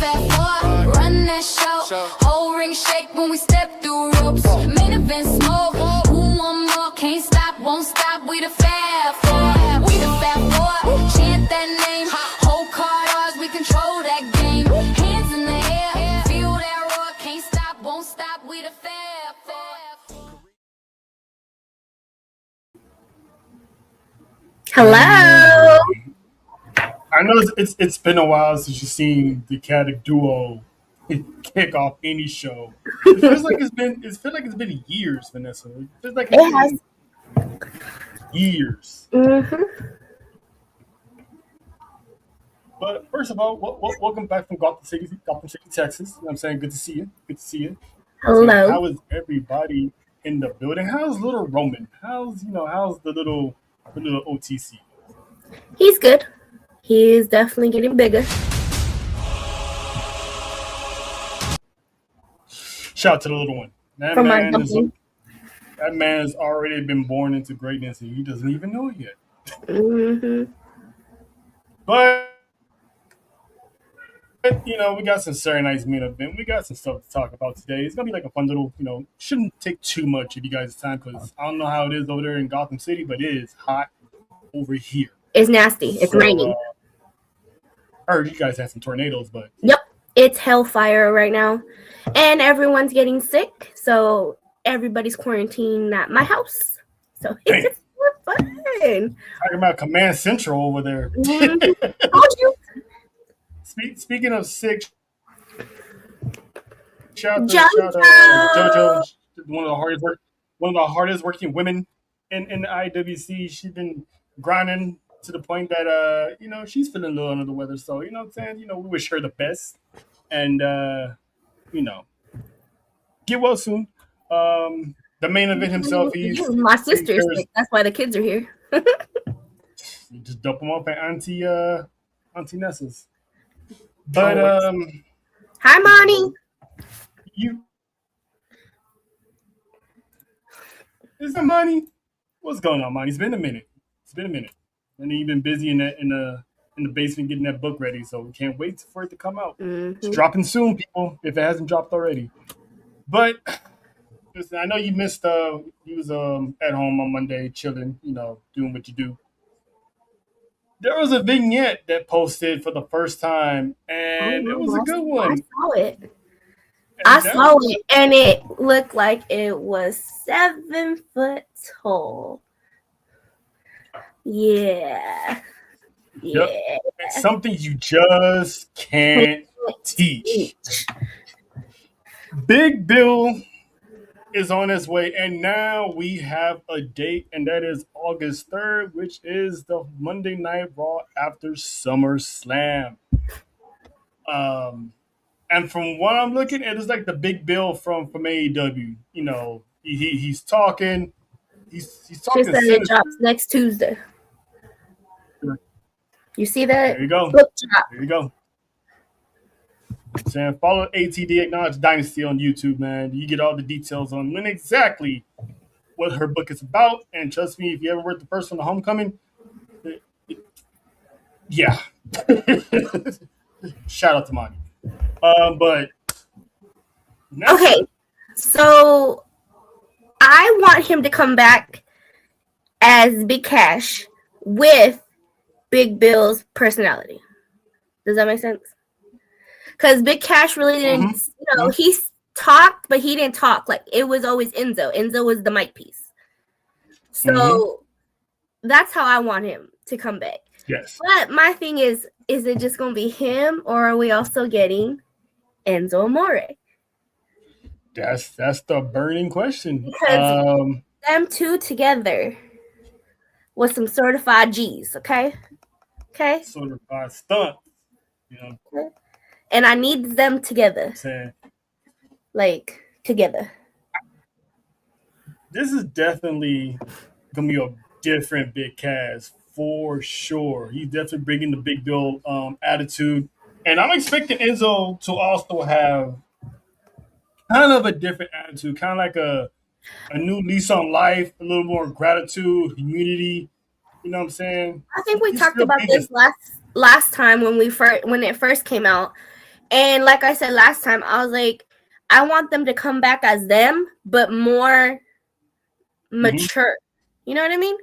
fat four, run that show. Whole ring shake when we step through ropes. Main event smoke. Who want more? Can't stop, won't stop. We the fat four. We the fat four. Chant that name. Whole card ours. We control that game. Hands in the air. Feel that roar. Can't stop, won't stop. We the fat four. Hello. I know it's been a while since you've seen the Caddick duo kick off any show. It feels like it's been years, Vanessa. It feels like It has. years. Mm-hmm. But first of all, welcome back from Gotham City, Texas. You know what I'm saying? Good to see you. Good to see you. Hello. How is everybody in the building? How's little Roman? How's the little OTC? He's good. He is definitely getting bigger. Shout out to the little one. That From my man company. that man has already been born into greatness and he doesn't even know it yet. Mm-hmm. But we got some Saturday night's main event. We got some stuff to talk about today. It's gonna be like a fun little, shouldn't take too much of you guys' time because I don't know how it is over there in Gotham City, but it is hot over here. It's nasty. It's raining. I heard you guys had some tornadoes, but Yep. It's hellfire right now. And everyone's getting sick. So everybody's quarantined at my house. So it's fun. talking about Command Central over there. Mm-hmm. Told you. Speaking of sick, shout out to JoJo, one of the hardest working women in the IWC. She's been grinding to the point that she's feeling a little under the weather. So you know what I'm saying. We wish her the best, and get well soon. The main event himself, My sister's sick. That's why the kids are here. You just dump them off at Auntie Nessa's. But Hi, Monty. Is it Monty? What's going on, Monty? It's been a minute. And you've been busy in the basement getting that book ready, so we can't wait for it to come out. Mm-hmm. It's dropping soon, people, if it hasn't dropped already. But listen, I know you missed you was at home on Monday chilling, doing what you do. There was a vignette that posted for the first time, and it was a good one. I saw it, and it looked like it was 7 foot tall. Yeah. Yep. It's something you just can't teach. Big Bill is on his way, and now we have a date, and that is August 3rd, which is the Monday Night Raw after SummerSlam. And from what I'm looking at, it's like the Big Bill from AEW. He's talking. He's talking. She said it drops next Tuesday. You see that? There you go. Book drop. There you go. Saying follow ATD Acknowledge Dynasty on YouTube, man. You get all the details on when exactly what her book is about. And trust me, if you ever read the first one, The Homecoming, yeah. Shout out to Monty. But okay, so I want him to come back as Big Cash with Big Bill's personality. Does that make sense? Because Big Cash really didn't, he talked, but he didn't talk. Like, it was always Enzo. Enzo was the mic piece. So that's how I want him to come back. Yes. But my thing is it just going to be him, or are we also getting Enzo Amore? That's the burning question. Because them two together with some certified G's, okay? Okay? Certified stunt. Okay. And I need them together. Like, together. This is definitely going to be a different Big Cass, for sure. He's definitely bringing the Big Bill attitude. And I'm expecting Enzo to also have kind of a different attitude, kind of like a new lease on life, a little more gratitude, humility. You know what I'm saying? I think we talked about this last time when it first came out. And like I said last time, I was like, I want them to come back as them, but more mature. You know what I mean?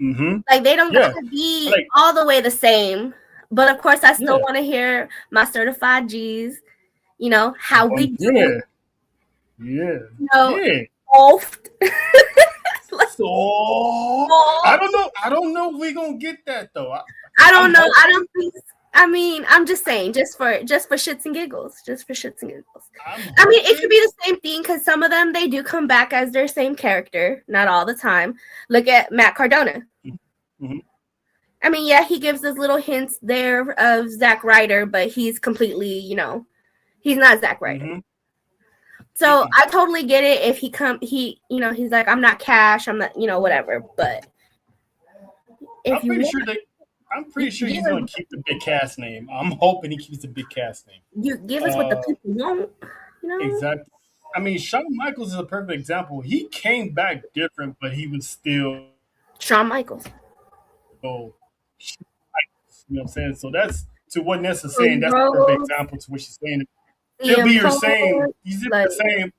Mm-hmm. Like they don't Yeah. gotta be Like, all the way the same. But of course, I still yeah. want to hear my certified G's. You know how we do. Yeah. Yeah. You know, Yeah. oft. So I don't know if we gonna get that though. I don't know. hoping. I don't think. I mean, I'm just saying, just for shits and giggles, just for shits and giggles. I mean, it could be the same thing because some of them they do come back as their same character, not all the time. Look at Matt Cardona. Mm-hmm. I mean, yeah, he gives us little hints there of Zack Ryder, but he's completely, he's not Zack Ryder. Mm-hmm. So I totally get it if he's like, I'm not Cash, I'm not, whatever. But if I'm pretty sure he's going to keep the Big Cass name. I'm hoping he keeps the Big Cass name. You give us what the people want, Exactly. I mean, Shawn Michaels is a perfect example. He came back different, but he was still Shawn Michaels. You know what I'm saying? So that's to what Ness is saying. That's the perfect example to what she's saying. He'll be your same. He's the same,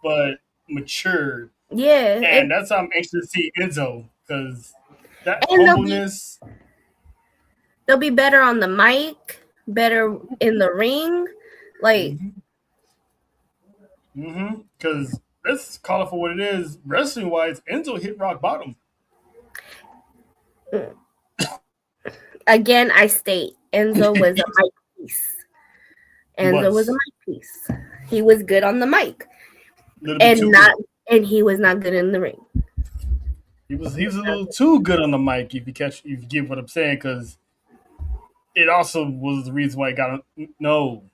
but matured. Yeah. And that's how I'm anxious to see Enzo because that humbleness. They'll be better on the mic, better in the ring. Like. Because let's call it for what it is. Wrestling wise, Enzo hit rock bottom. Again, I state Enzo was a mic piece. Enzo was a mic piece. He was good on the mic, and he was not good in the ring. He was a little too good on the mic. If you get what I'm saying, because it also was the reason why he got no.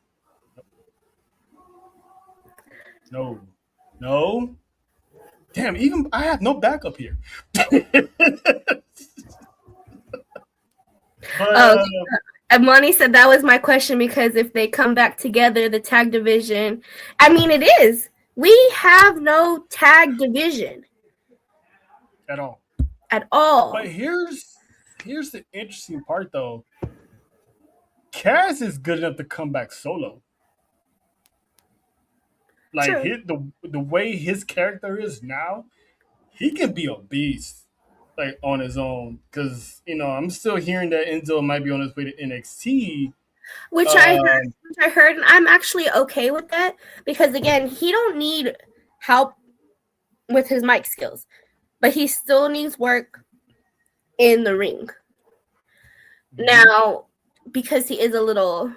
Damn, even I have no backup here. Monty said that was my question because if they come back together, the tag division. I mean, it is. We have no tag division at all. But here's the interesting part, though. Cass is good enough to come back solo. Like the way his character is now, he can be a beast. Like on his own, because I'm still hearing that Enzo might be on his way to NXT, which I heard, and I'm actually okay with that because again, he don't need help with his mic skills, but he still needs work in the ring. Mm-hmm. Now, because he is a little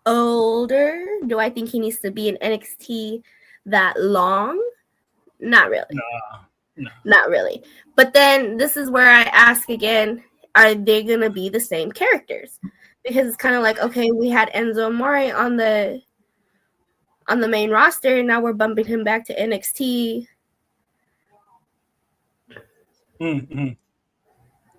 older, do I think he needs to be in NXT that long? Not really. No. Not really. But then this is where I ask again, are they going to be the same characters? Because it's kind of like, okay, we had Enzo Amore on the main roster, and now we're bumping him back to NXT. Mm-hmm.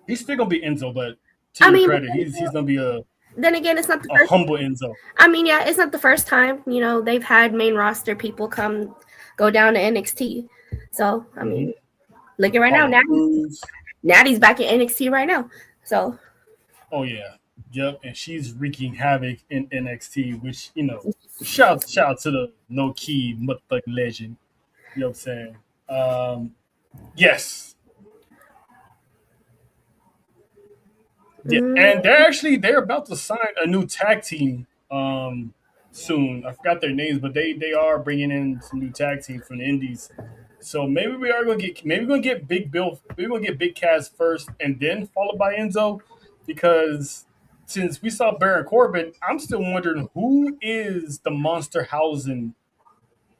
He's still going to be Enzo, but to your credit, he's going to be then again, it's not the first humble Enzo. I mean, yeah, it's not the first time. They've had main roster people go down to NXT. So, I mean, look at right now. Natty's back in NXT right now. So. Oh, yeah. Yep. And she's wreaking havoc in NXT, which, shout out to the no-key motherfucking legend. You know what I'm saying? Yes. Yeah. And they're about to sign a new tag team soon. I forgot their names, but they are bringing in some new tag teams from the indies. So maybe we're gonna get Big Bill. Maybe we'll get Big Cass first, and then followed by Enzo, because since we saw Baron Corbin, I'm still wondering who is the monster housing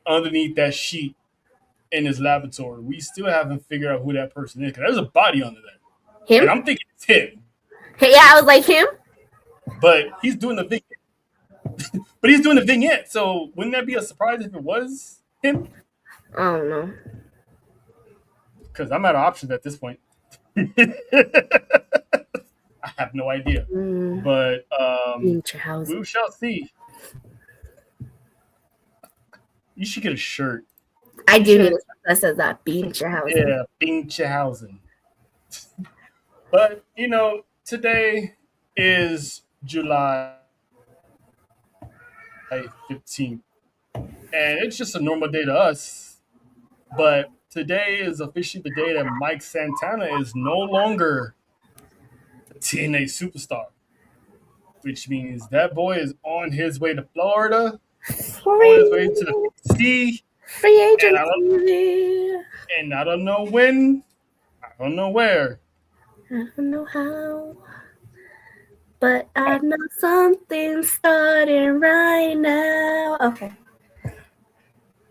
underneath that sheet in his laboratory. We still haven't figured out who that person is, because there's a body under there. Him? And I'm thinking it's him. Yeah, I was like him. But he's doing the vignette. So wouldn't that be a surprise if it was him? I don't know. Because I'm out of options at this point. I have no idea. But we shall see. You should get a shirt. I do need a shirt that says that. Beacherhausen. Yeah, Beacherhausen. But, today is July 15th. And it's just a normal day to us. But today is officially the day that Mike Santana is no longer a TNA superstar, which means that boy is on his way to Florida, on his way to the sea. Free agent. And I don't know when, I don't know where. I don't know how. But I know something's starting right now. Okay.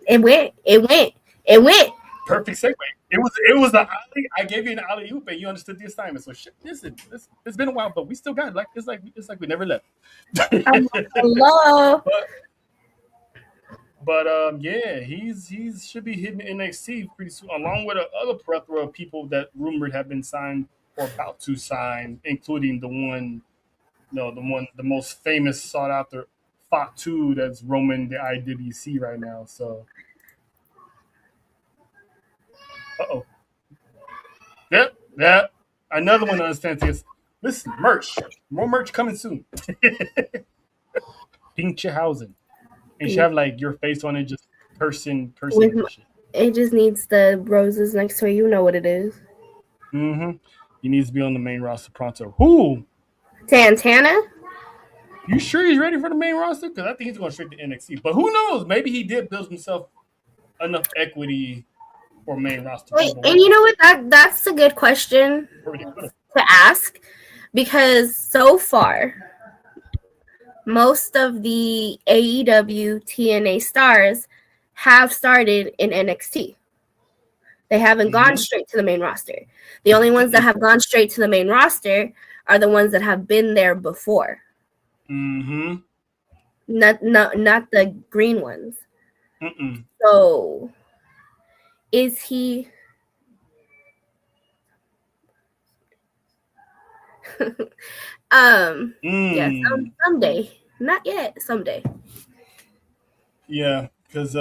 It went. Perfect segue. It was the alley. I gave you an alley oop, and you understood the assignment. So shit, listen, it's been a while, but we still got it. It's like we never left. Hello. But yeah, he's should be hitting NXT pretty soon, along with other plethora of people that rumored have been signed or about to sign, including the most famous sought after Fatu that's roaming the IWC right now. So, Yep. Another one understands this. Listen, more merch coming soon. Pinchehausen. And you should have like your face on it, just person. It just needs the roses next to it. You know what it is. Mm-hmm. He needs to be on the main roster pronto. Who? Santana? You sure he's ready for the main roster? Because I think he's going straight to NXT. But who knows? Maybe he did build himself enough equity for main roster. Wait, and you know what? That's a good question to ask, because so far, most of the AEW TNA stars have started in NXT. They haven't gone straight to the main roster. The only ones that have gone straight to the main roster are the ones that have been there before. Mm-hmm. Not the green ones. Mm-mm. So, is he? Yeah, someday. Not yet. Someday. Yeah, because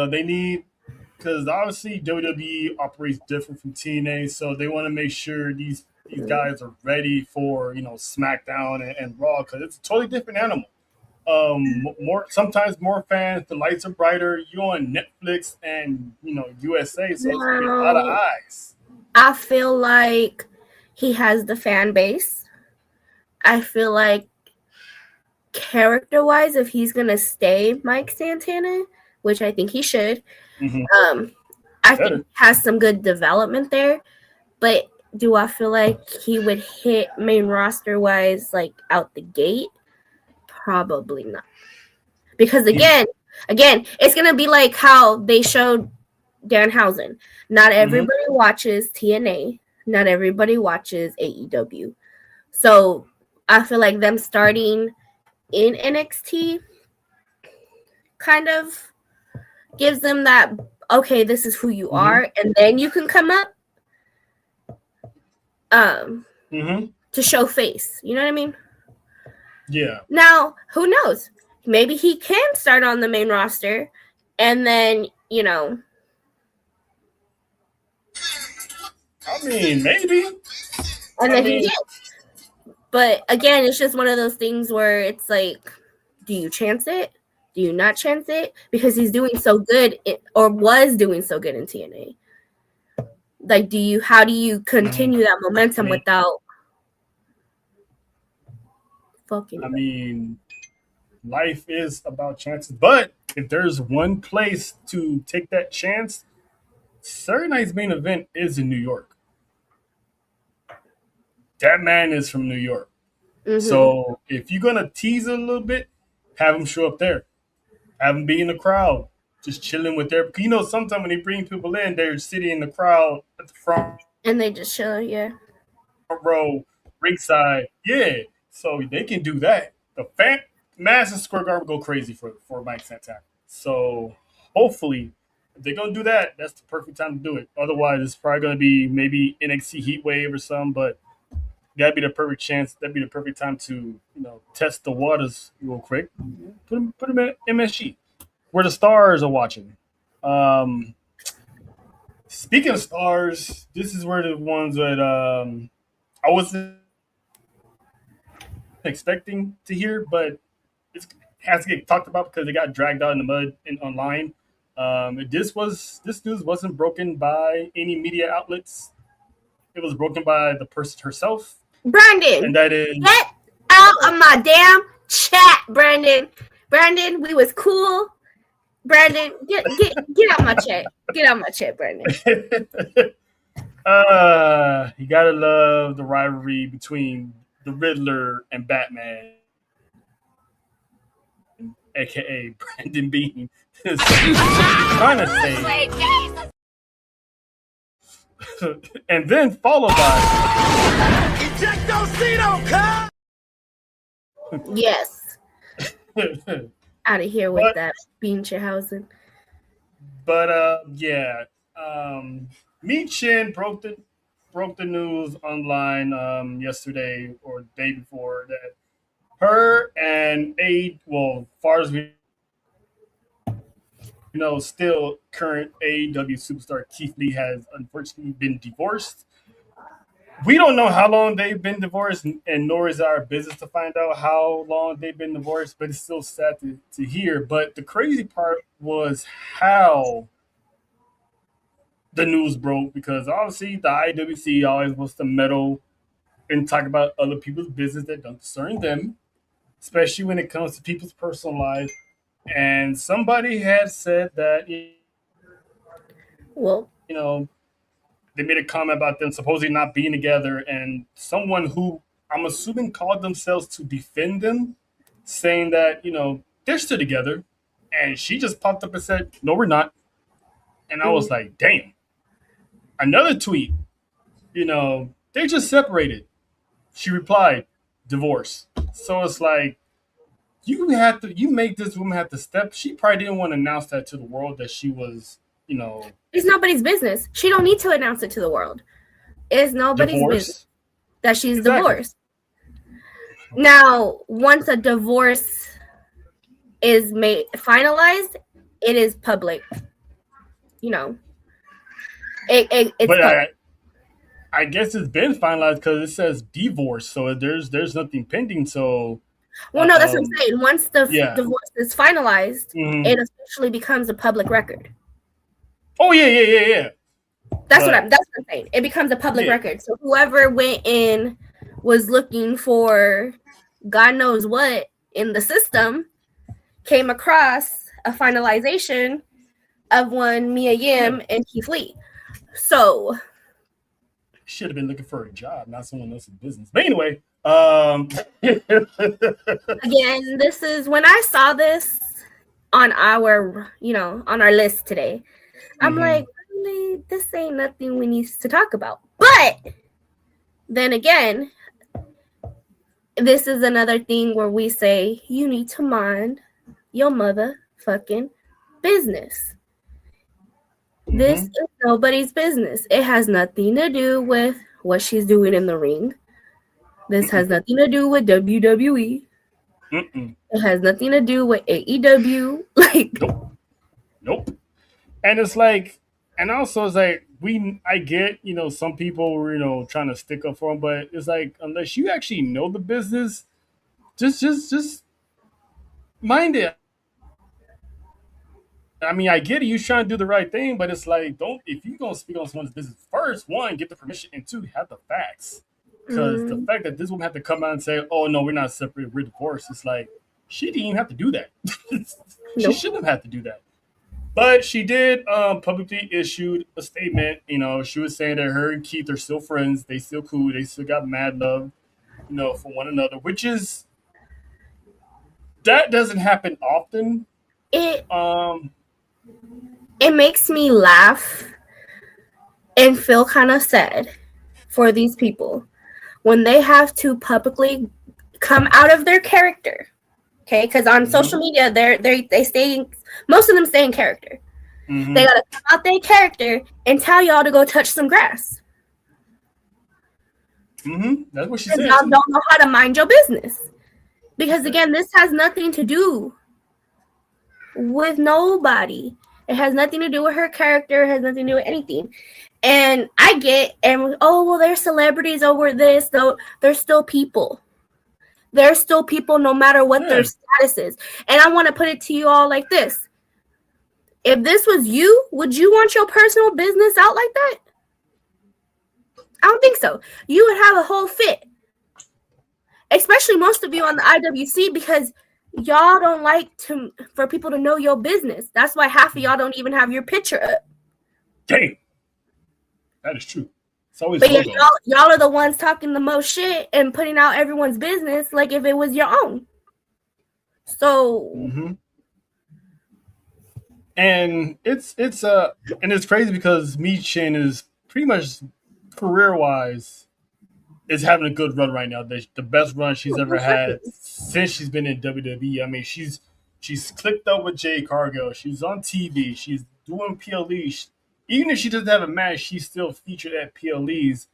because obviously WWE operates different from TNA, so they want to make sure these guys are ready for SmackDown and Raw, because it's a totally different animal. Sometimes more fans, the lights are brighter. You're on Netflix and USA, so it's gonna be a lot of eyes. I feel like he has the fan base. I feel like character-wise, if he's gonna stay Mike Santana, which I think he should, I think he has some good development there. But do I feel like he would hit main roster-wise like out the gate? Probably not. Because again, it's gonna be like how they showed Danhausen. Not everybody watches TNA. Not everybody watches AEW. So I feel like them starting in NXT kind of gives them that, okay, this is who you are, and then you can come up to show face. You know what I mean? Yeah. Now, who knows? Maybe he can start on the main roster, and then, I mean, maybe. And then he gets. But again, it's just one of those things where it's like, do you chance it? Do you not chance it? Because he's doing so good, or was doing so good in TNA. Like, how do you continue that momentum without fucking? I mean, life is about chances. But if there's one place to take that chance, Saturday night's main event is in New York. That man is from New York. So if you're going to tease it a little bit, have him show up there. Have him be in the crowd, just chilling with their... Sometimes when they bring people in, they're sitting in the crowd at the front. And they just chill, yeah. Front row, ringside. Yeah. So they can do that. The Madison Square Garden will go crazy for Mike Santana. So hopefully, if they're going to do that, that's the perfect time to do it. Otherwise, it's probably going to be maybe NXT Heat Wave or something, but that'd be the perfect chance. That'd be the perfect time to, test the waters real quick. Put him at MSG, where the stars are watching. Speaking of stars, this is where the ones that I wasn't expecting to hear, but has to get talked about because they got dragged out in the mud online. This news wasn't broken by any media outlets. It was broken by the person herself. Brandon, and that is get out of my damn chat, Brandon. Brandon, we was cool. Brandon, get out my chat. Get out my chat, Brandon. You gotta love the rivalry between the Riddler and Batman, aka Brandon Bean. Trying to say, and then followed by Ejectocito, cut! Yes. Out of here with that Beanchehausen. But yeah, Mi Chin broke the news online yesterday or the day before that her and far as we still current AEW superstar Keith Lee has unfortunately been divorced. We don't know how long they've been divorced, and nor is our business to find out how long they've been divorced, but it's still sad to hear. But the crazy part was how the news broke, because obviously the IWC always wants to meddle and talk about other people's business that don't concern them, especially when it comes to people's personal lives. And somebody had said that, they made a comment about them supposedly not being together, and someone who I'm assuming called themselves to defend them, saying that, they're still together. And she just popped up and said, no, we're not. And I was like, damn. Another tweet, they just separated. She replied, divorce. So it's like, you make this woman have to step. She probably didn't want to announce that to the world that she was, It's nobody's business. She don't need to announce it to the world. It's nobody's business that she's divorced. Now, once a divorce is finalized, it is public. It's but I guess it's been finalized because it says divorce, so there's nothing pending. So, no, that's what I'm saying. Once the divorce is finalized, it officially becomes a public record. Oh yeah. That's what I'm saying. It becomes a public record. So whoever went in was looking for God knows what in the system came across a finalization of one Mia Yim and Keith Lee. So should have been looking for a job, not someone else's business. But anyway, again, this is when I saw this on our list today. I'm like, really, this ain't nothing we need to talk about. But then again, this is another thing where we say you need to mind your motherfucking business. This is nobody's business. It has nothing to do with what she's doing in the ring. This has nothing to do with WWE. It has nothing to do with AEW. Nope. And it's like, and also it's like, I get, some people were, trying to stick up for them, but it's like, unless you actually know the business, just mind it. I mean, I get it. You're trying to do the right thing, but it's like, if you're going to speak on someone's business, first, one, get the permission, and two, have the facts. Because the fact that this woman had to come out and say, oh, no, we're not separated, we're divorced, it's like, she didn't even have to do that. She shouldn't have had to do that. But she did publicly issued a statement. She was saying that her and Keith are still friends. They still cool. They still got mad love, for one another, which is, that doesn't happen often. It makes me laugh and feel kind of sad for these people when they have to publicly come out of their character. Okay, because on social media, they stay, most of them stay in character. They gotta come out their character and tell y'all to go touch some grass. That's what she said. Y'all don't know how to mind your business. Because again, this has nothing to do with nobody. It has nothing to do with her character. It has nothing to do with anything. And I get, they're celebrities over this, though. They're still people. They're still people no matter what their status statuses. And I want to put it to you all like this. If this was you, would you want your personal business out like that? I don't think so. You would have a whole fit. Especially most of you on the IWC, because y'all don't like for people to know your business. That's why half of y'all don't even have your picture up. Dang. That is true. It's always But yeah, y'all are the ones talking the most shit and putting out everyone's business like if it was your own. So and it's crazy because Michin is pretty much career-wise is having a good run right now. The best run she's ever had since she's been in WWE. I mean, she's clicked up with Jade Cargill. She's on TV. She's doing PLEs. Even if she doesn't have a match, she's still featured at PLEs.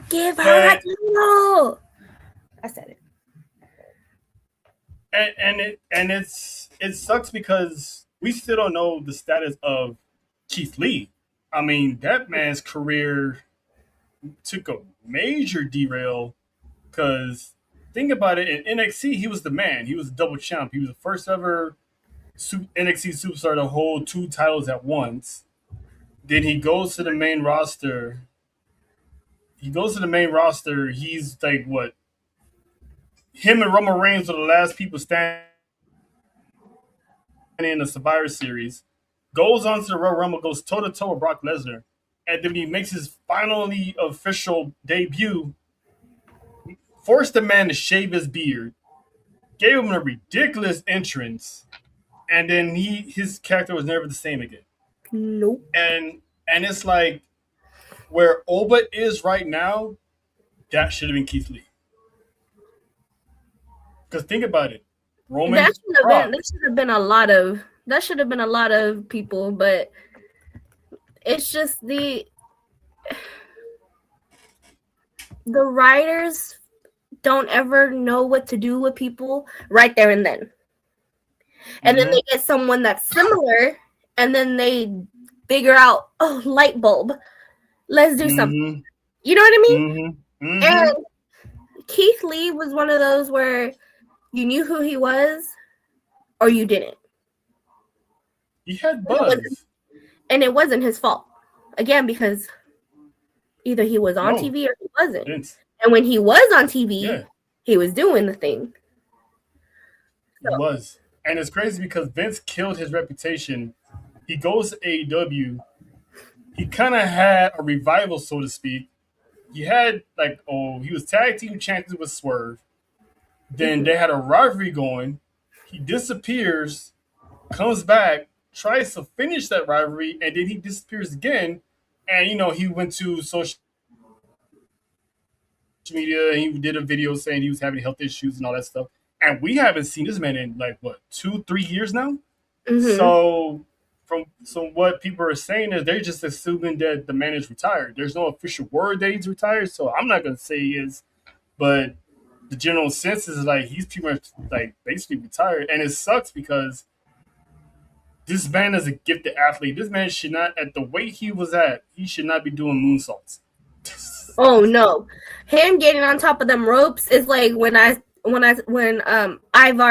Give her a title. I said it. And it sucks because we still don't know the status of Keith Lee. I mean, that man's career took a major derail because think about it, in NXT he was the man. He was a double champ. He was the first ever NXT superstar to hold 2 titles at once. Then he goes to the main roster. He's like what? Him and Roman Reigns were the last people standing in the Survivor Series. Goes on to the Royal Rumble, goes toe to toe with Brock Lesnar. And then he makes his finally official debut, forced the man to shave his beard, gave him a ridiculous entrance, and then his character was never the same again. Nope. And it's like where Oba is right now, that should have been Keith Lee. Because think about it, Roman. That should have been a lot of people, but it's just the writers don't ever know what to do with people right there and then. And then they get someone that's similar, and then they figure out, oh, light bulb, let's do something. You know what I mean? And Keith Lee was one of those where you knew who he was or you didn't. He had buzz. And it wasn't his fault. Again, because either he was on TV or he wasn't. And when he was on TV, he was doing the thing. So. He was. And it's crazy because Vince killed his reputation. He goes to AEW. He kind of had a revival, so to speak. He had, he was tag team champion with Swerve. Then they had a rivalry going. He disappears, comes back, tries to finish that rivalry, and then he disappears again. And, he went to social media, and he did a video saying he was having health issues and all that stuff. And we haven't seen this man in, 2-3 years now? So, from what people are saying is they're just assuming that the man is retired. There's no official word that he's retired, so I'm not going to say he is. But the general sense is, he's pretty much, basically retired. And it sucks because this man is a gifted athlete. This man should not, at the weight he was at, he should not be doing moonsaults. Oh no, him getting on top of them ropes is like when Ivar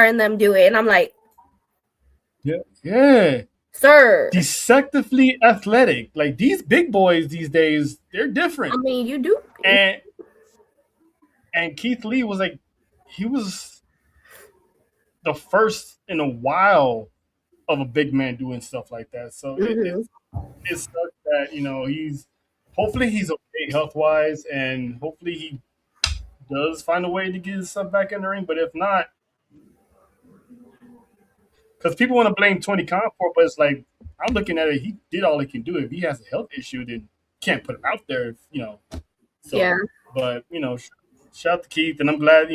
and them do it, and I'm like, yeah, sir, deceptively athletic. Like these big boys these days, they're different. I mean, you do. And Keith Lee was he was the first in a while of a big man doing stuff like that. So it sucks that hopefully he's okay health wise, and hopefully he does find a way to get his stuff back in the ring. But if not, because people want to blame Tony Khan for it, but it's like I'm looking at it. He did all he can do. If he has a health issue, then can't put him out there. So, yeah. But shout out to Keith, and I'm glad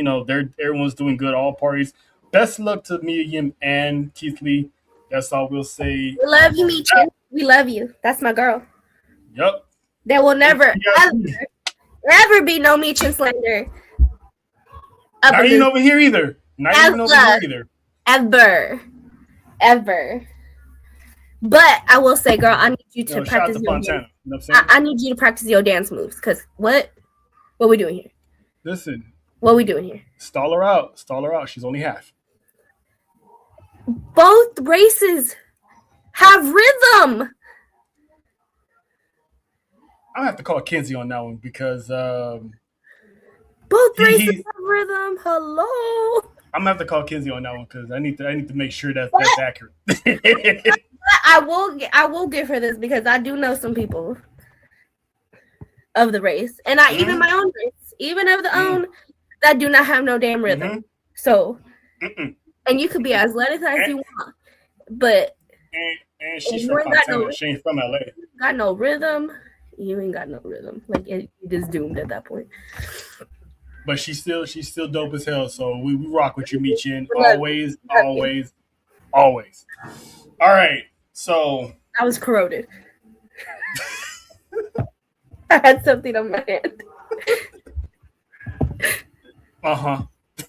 everyone's doing good. All parties. Best luck to Miriam and Keith Lee. That's all we'll say. We love you, Michin. We love you. That's my girl. Yep. There will never, ever be no Michin slander. Not even over here either. Not even over here either. Ever. But I will say, girl, I need you to practice your dance. I need you to practice your dance moves. Because what are we doing here? Listen. What are we doing here? Stall her out. She's only half. both races have rhythm. I'll have to call Kenzie on that one because Both races have rhythm. Hello. I'm gonna have to call Kenzie on that one because I need to make sure that's accurate. I will give her this because I do know some people of the race, and even my own race, even of the own, that do not have no damn rhythm. So, and you could be as lettuce as you want, but and she's from Montana. She ain't from LA. Got no rhythm. You ain't got no rhythm. Like you just doomed at that point. But she's still dope as hell. So we rock with you, Michin. Always. All right. So I was corroded. I had something on my hand.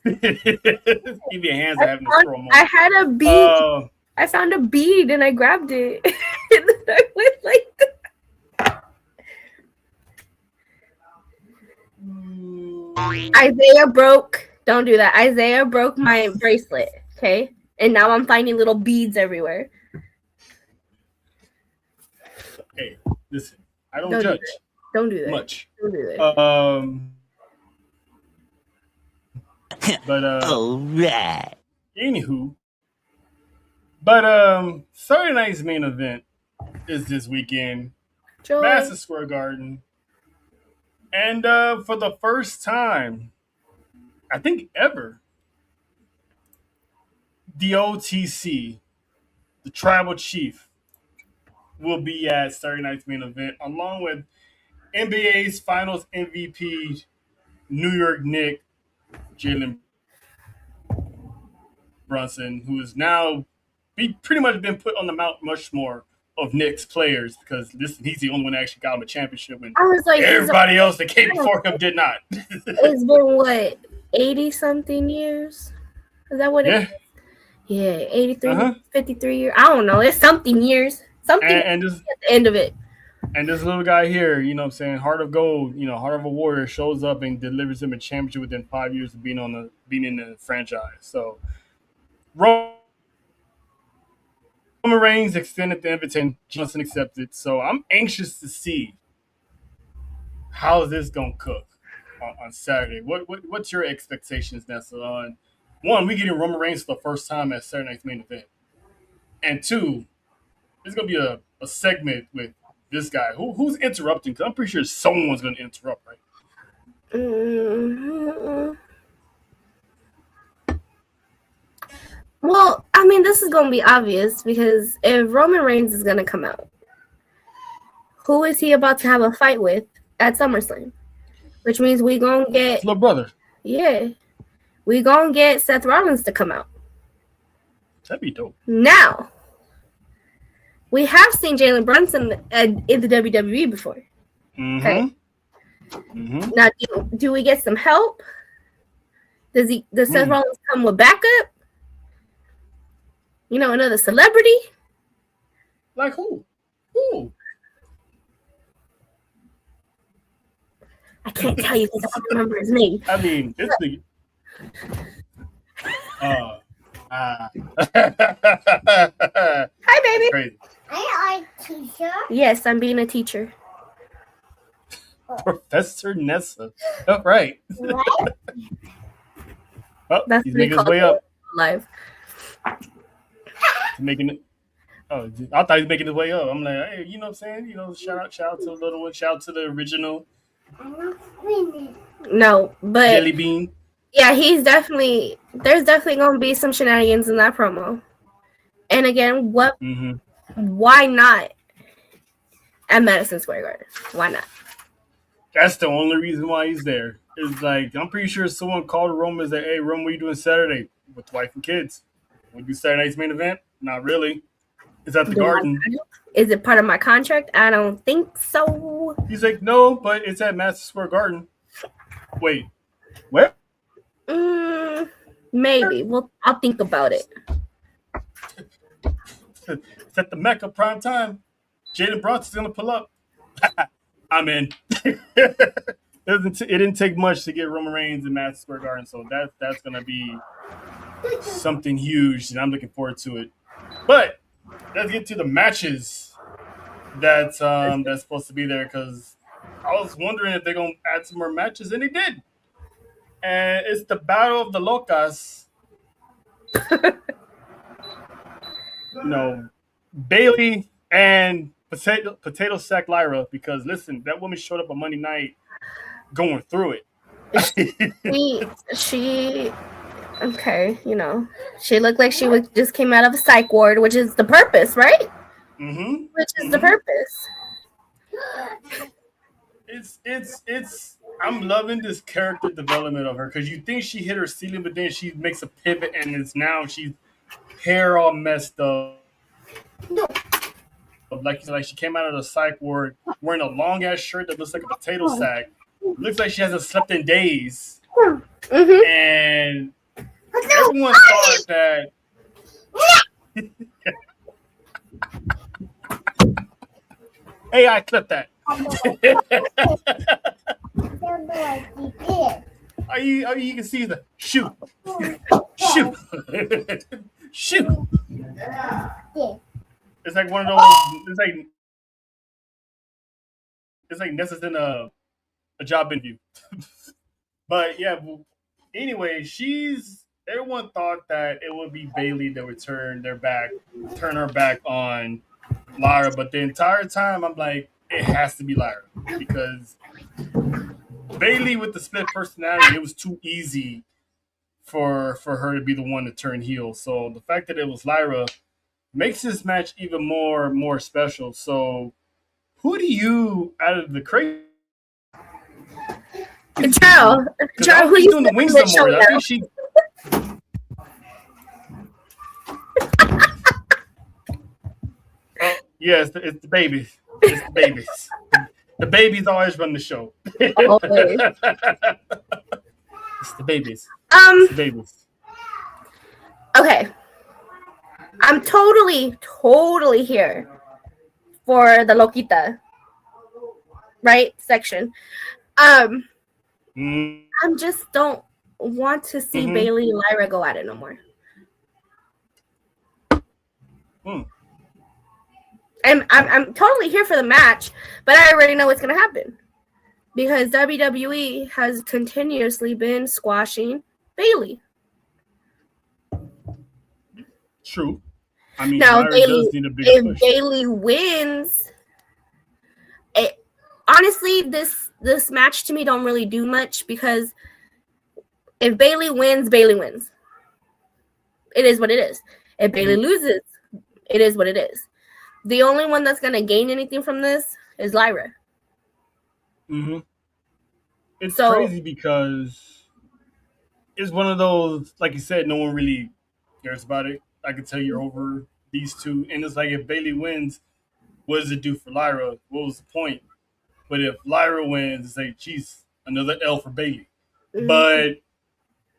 Keep your hands having to throw them. I had a bead. I found a bead and I grabbed it. And then I went like that. Isaiah broke. Don't do that. Isaiah broke my bracelet. Okay, and now I'm finding little beads everywhere. Hey, listen. I don't judge. Don't do that. Much. Don't do that. But all right. Anywho, but Saturday night's main event is this weekend, Madison Square Garden, and for the first time, I think ever, the OTC, the Tribal Chief, will be at Saturday night's main event, along with NBA's Finals MVP, New York Knicks, Jalen Brunson, who is now pretty much been put on the Mount Rushmore of Knicks players because he's the only one that actually got him a championship when everybody else that came before him did not. It's been what, 80-something years? Is that what it is? Yeah, 83, 53 years. I don't know. It's something years. Something and at the end of it. And this little guy here, you know what I'm saying, heart of gold, heart of a warrior, shows up and delivers him a championship within 5 years of being in the franchise. So Roman Reigns extended the invitation, Johnson accepted. So I'm anxious to see how this gonna cook on Saturday. What's your expectations, Nessa? On one, we getting Roman Reigns for the first time at Saturday night's main event, and two, there's gonna be a segment with this guy who's interrupting, because I'm pretty sure someone's going to interrupt, right? Well, I mean, this is going to be obvious because if Roman Reigns is going to come out, who is he about to have a fight with at SummerSlam? Which means we going to get... His little brother. Yeah. We going to get Seth Rollins to come out. That'd be dope. Now... we have seen Jalen Brunson in the WWE before. Okay. Now, do we get some help? Does Seth Rollins come with backup? Another celebrity? Like who? I can't tell you because I don't remember his name. I mean, it's the. Hi, baby. Crazy. Are you a teacher? Yes, I'm being a teacher. Professor Nessa. Oh, right. What? He's making his way up. Live. He's making it. Oh, I thought he was making his way up. I'm like, hey, you know what I'm saying? Shout out to the little one. Shout out to the original. No, but Jelly Bean. Yeah, there's definitely going to be some shenanigans in that promo. And again, why not at Madison Square Garden? Why not? That's the only reason why he's there. It's like, I'm pretty sure someone called Roman and said, hey, Roman, what are you doing Saturday? With wife and kids. Want to do Saturday night's main event? Not really. It's at the Garden. Is it part of my contract? I don't think so. He's like, no, but it's at Madison Square Garden. Wait, where? Maybe. I'll think about it. It's at the Mecca prime time. Jalen Brunson's going to pull up. I'm in. It didn't take much to get Roman Reigns in Madison Square Garden, so that's going to be something huge, and I'm looking forward to it. But let's get to the matches that's supposed to be there, because I was wondering if they're gonna add some more matches, and they did. And it's the Battle of the Locas. Bailey and Potato Sack Lyra, because listen, that woman showed up on Monday night going through it. she okay, she looked like she just came out of a psych ward, which is the purpose, right? Mm-hmm. Which is the purpose. It's I'm loving this character development of her, because you think she hit her ceiling, but then she makes a pivot, and it's now she's hair all messed up. Like she came out of the psych ward wearing a long ass shirt that looks like a potato sack. Looks like she hasn't slept in days. Mm-hmm. And everyone thought that. Hey, I clipped that. You can see the shoot. Shoot. Shoot. It's like one of those. It's like Nessa's in a job interview. But yeah. Anyway, everyone thought that it would be Bailey that would turn her back on Lyra, but the entire time I'm like, it has to be Lyra, because Bailey with the split personality, it was too easy for her to be the one to turn heel. So the fact that it was Lyra makes this match even more special. So who do you, out of the crazy? Joe, who you doing the wings no more? I think she. Yes, it's the babies. It's the babies. The babies always run the show. Always. It's the babies. It's the babies. Okay. I'm totally here for the Loquita, right, section. I just don't want to see Bailey and Lyra go at it no more. And I'm totally here for the match, but I already know what's going to happen, because WWE has continuously been squashing Bailey. True. I mean, now, Lyra Bailey, does need a bigger if push. Bailey wins, honestly, this match to me don't really do much, because if Bailey wins, Bailey wins. It is what it is. If Bailey loses, it is what it is. The only one that's going to gain anything from this is Lyra. Mm-hmm. It's crazy, because it's one of those, like you said, no one really cares about it. I can tell you're over these two. And it's like, if Bailey wins, what does it do for Lyra? What was the point? But if Lyra wins, it's like, geez, another L for Bailey. Mm-hmm. But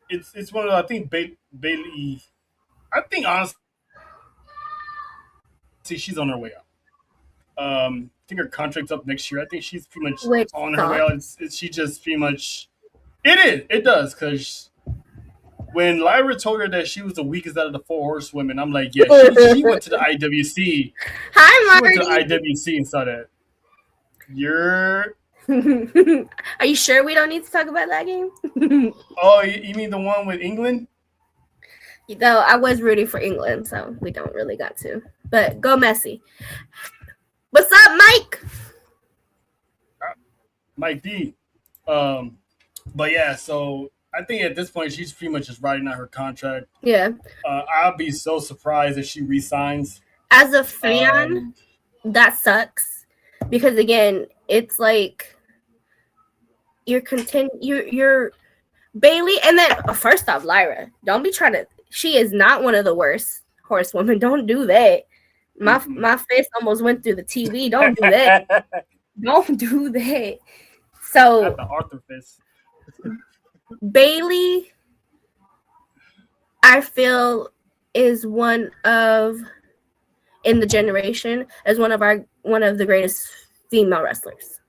it's one of those, I think Bailey, honestly, she's on her way out. I think her contract's up next year. I think she's pretty much on her way out. She just pretty much... It does, because when Lyra told her that she was the weakest out of the 4 horsewomen, I'm like, yeah, she went to the IWC. Hi, Marty. She went to the IWC and saw that. Are you sure we don't need to talk about that game? Oh, you mean the one with England? Though I was rooting for England, so we don't really got to. But go Messi. What's up, Mike? Mike D. But yeah, so I think at this point she's pretty much just riding out her contract. Yeah. I'll be so surprised if she resigns. As a fan, that sucks, because again, it's like you're Bailey, and then first off, Lyra, don't be trying to. She is not one of the worst horsewomen. Don't do that. My face almost went through the TV. Don't do that. Don't do that. So the Arthur fist. Bailey, I feel, is one of, in the generation, as one of the greatest female wrestlers.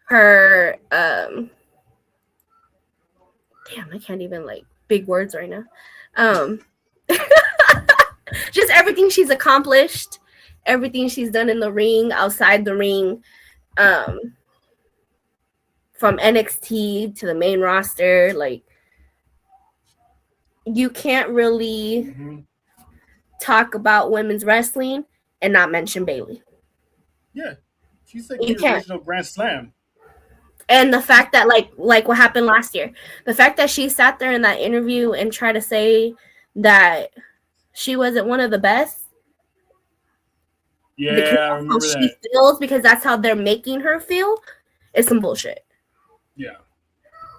Her damn, I can't even big words right now. Just everything she's accomplished, everything she's done in the ring, outside the ring, from NXT to the main roster. Like, you can't really talk about women's wrestling and not mention Bayley. Yeah, she's like the original Grand Slam. And the fact that, like what happened last year, the fact that she sat there in that interview and tried to say that she wasn't one of the best. Yeah, I remember that. She feels because that's how they're making her feel. It's some bullshit. Yeah.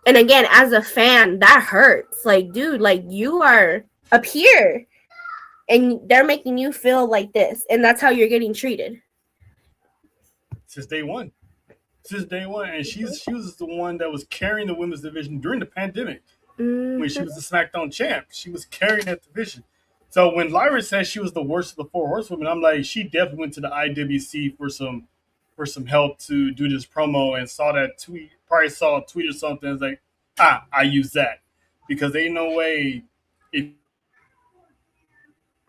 And again, as a fan, that hurts. Like, dude, like, you are up here and they're making you feel like this, and that's how you're getting treated. Since day one. And she was the one that was carrying the women's division during the pandemic. When she was the SmackDown champ. She was carrying that division. So when Lyra said she was the worst of the 4 horsewomen, I'm like, she definitely went to the IWC for some help to do this promo and saw that tweet, probably saw a tweet or something. It's like, I use that. Because ain't no way if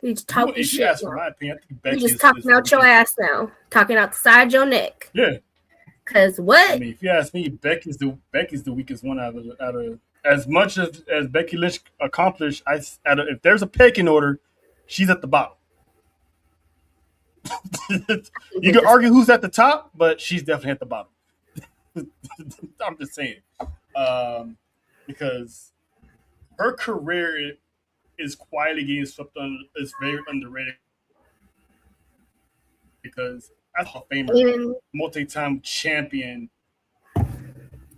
you ask for my opinion, I think Becky you just talking out your ass now. Talking outside your neck. Yeah. Cause what? I mean, if you ask me, Becky's the weakest one out of as much as Becky Lynch accomplished. If there's a pecking order, she's at the bottom. You can argue who's at the top, but she's definitely at the bottom. I'm just saying, because her career is quietly getting swept on. It's very underrated because as a Hall of Famer, multi-time champion.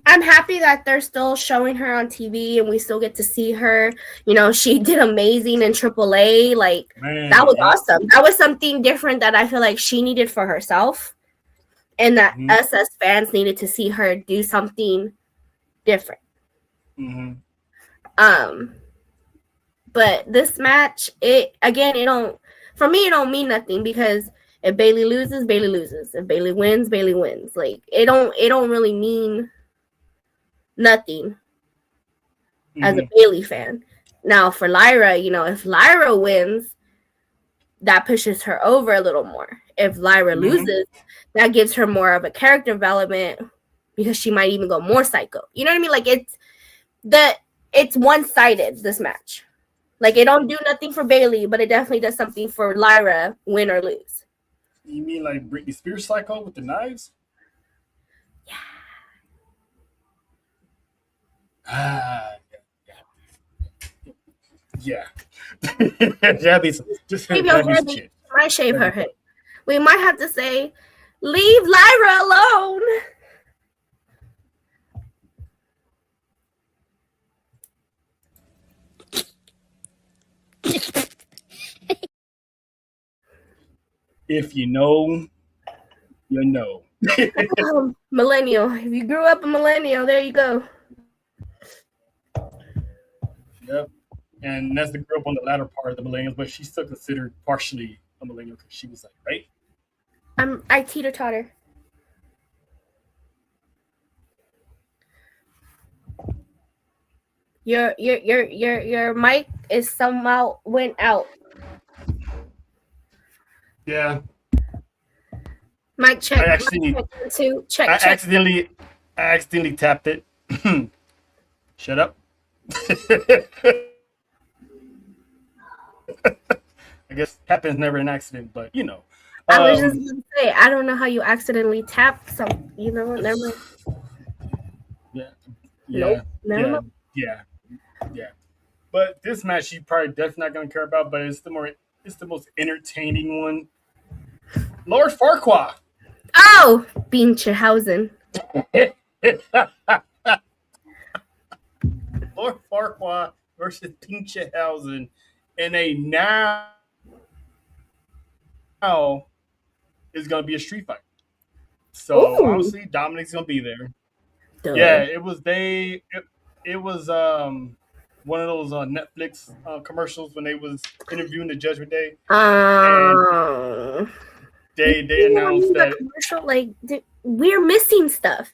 I'm happy that they're still showing her on TV and we still get to see her. You know, she did amazing in AAA. Like, that was awesome. That was something different that I feel like she needed for herself, and that us as fans needed to see her do something different. But this match, it don't mean nothing, because if Bayley loses, Bayley loses. If Bayley wins, Bayley wins. Like, it don't really mean nothing as a Bayley fan. Now for Lyra, you know, if Lyra wins, that pushes her over a little more. If Lyra loses, that gives her more of a character development, because she might even go more psycho. You know what I mean? Like, it's one-sided, this match. Like, it don't do nothing for Bayley, but it definitely does something for Lyra, win or lose. You mean like Britney Spears psycho with the knives? Yeah. Just might shave her head. We might have to say, leave Lyra alone. If you know, you know. Millennial. If you grew up a millennial, there you go. Yep. And that's the grew up on the latter part of the millennials, but she's still considered partially a millennial because she was like, right? I teeter-totter. Your mic is somehow went out. Yeah. Mic check. I accidentally tapped it. Shut up. I guess happens never an accident, but you know. I was just gonna say, I don't know how you accidentally tapped some. You know, never. Yeah. But this match, you probably definitely not gonna care about. But it's the most entertaining one. Lord Farquaad. Oh, Beanchehausen. Lord Farquaad versus Beanchehausen in a now is going to be a street fight. So obviously Dominic's going to be there. Duh. Yeah, it was one of those Netflix commercials when they was interviewing the Judgment Day. And they announced that commercial, like, we're missing stuff.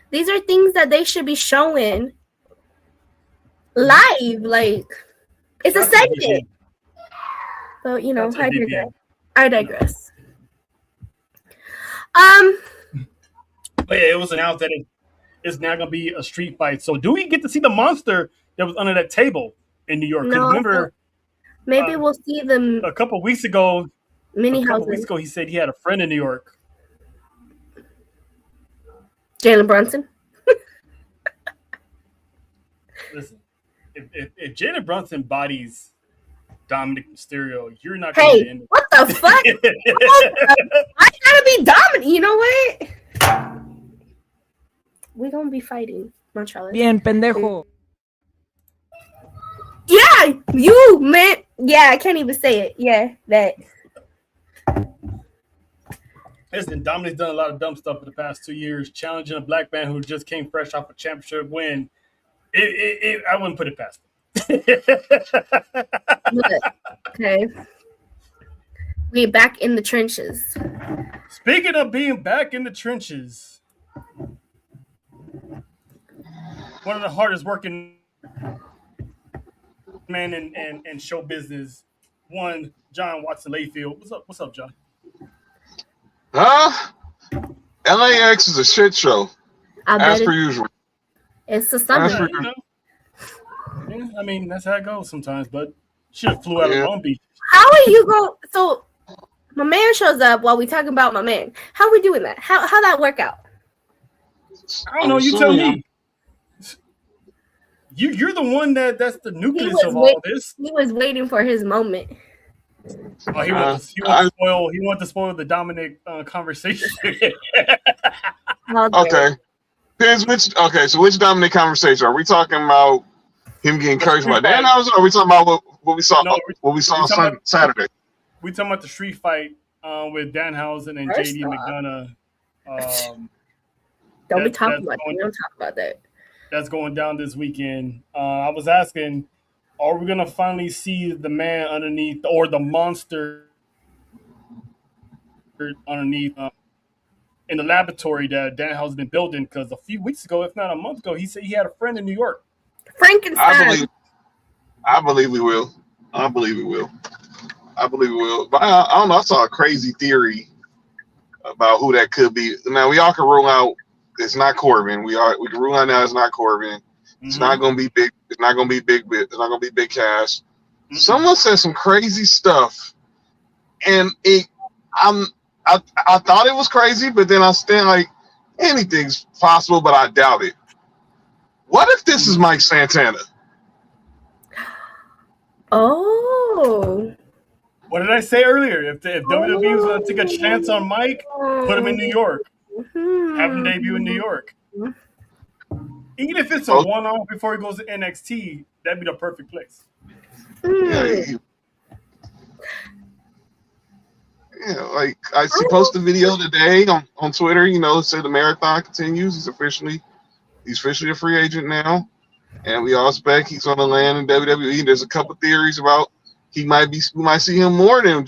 These are things that they should be showing live. Like, it's a That's a segment. So, you know, That's a VPN. I digress. But yeah, it was announced that it's now going to be a street fight. So do we get to see the monster that was under that table in New York? Because No. remember, Maybe we'll see them a couple weeks ago, mini he houses. said he had a friend in New York. Jalen Brunson. Listen, if Jalen Brunson bodies Dominic Mysterio, you're not going to Hey, end it. what the fuck? I gotta be dominant. You know what? We're gonna be fighting, Montreal. Bien, pendejo. Yeah, you man. Yeah, I can't even say it. Yeah, that. Listen, Dominic's done a lot of dumb stuff in the past 2 years, challenging a black man who just came fresh off a championship win. I wouldn't put it past him. Okay. We're back in the trenches. Speaking of being back in the trenches, one of the hardest working men in show business, one John Watson Layfield. What's up, John? LAX is a shit show, as per usual. It's the summer. As per- You know. Yeah, I mean, that's how it goes sometimes, but should have flew out of Long Beach. How are you go? So my man shows up while we talking about my man. How we doing that? How that work out? I don't know. You tell me. You're the one that's the nucleus of all this. He was waiting for his moment. Oh, he wanted to spoil the Dominic conversation. Okay. Depends which. Okay, so which Dominic conversation are we talking about? Him getting cursed by Danhausen, or are we talking about what we saw? No, what we saw Saturday? We talking about the street fight with Danhausen and First JD off, McDonough. Don't be talking about that. We don't talk about that. That's going down this weekend. I was asking, are we gonna finally see the man underneath or the monster underneath in the laboratory that Danhausen been building? Because a few weeks ago, if not a month ago, he said he had a friend in New York. Frankenstein. I believe we will. I believe we will. But I don't know. I saw a crazy theory about who that could be. Now we all can rule out it's not Corbin. We can rule out now it's not Corbin. It's not going to be big. It's not going to be big. It's not going to be big cash. Someone said some crazy stuff, and I thought it was crazy, but then I stand like anything's possible, but I doubt it. What if this is Mike Santana? Oh. What did I say earlier? If WWE was going to take a chance on Mike, put him in New York. Have him debut in New York. Even if it's a one-off before he goes to NXT, that'd be the perfect place. Yeah, like I posted a video today on Twitter. You know, said the marathon continues. He's officially a free agent now, and we all expect he's going to land in WWE. There's a couple theories about we might see him more than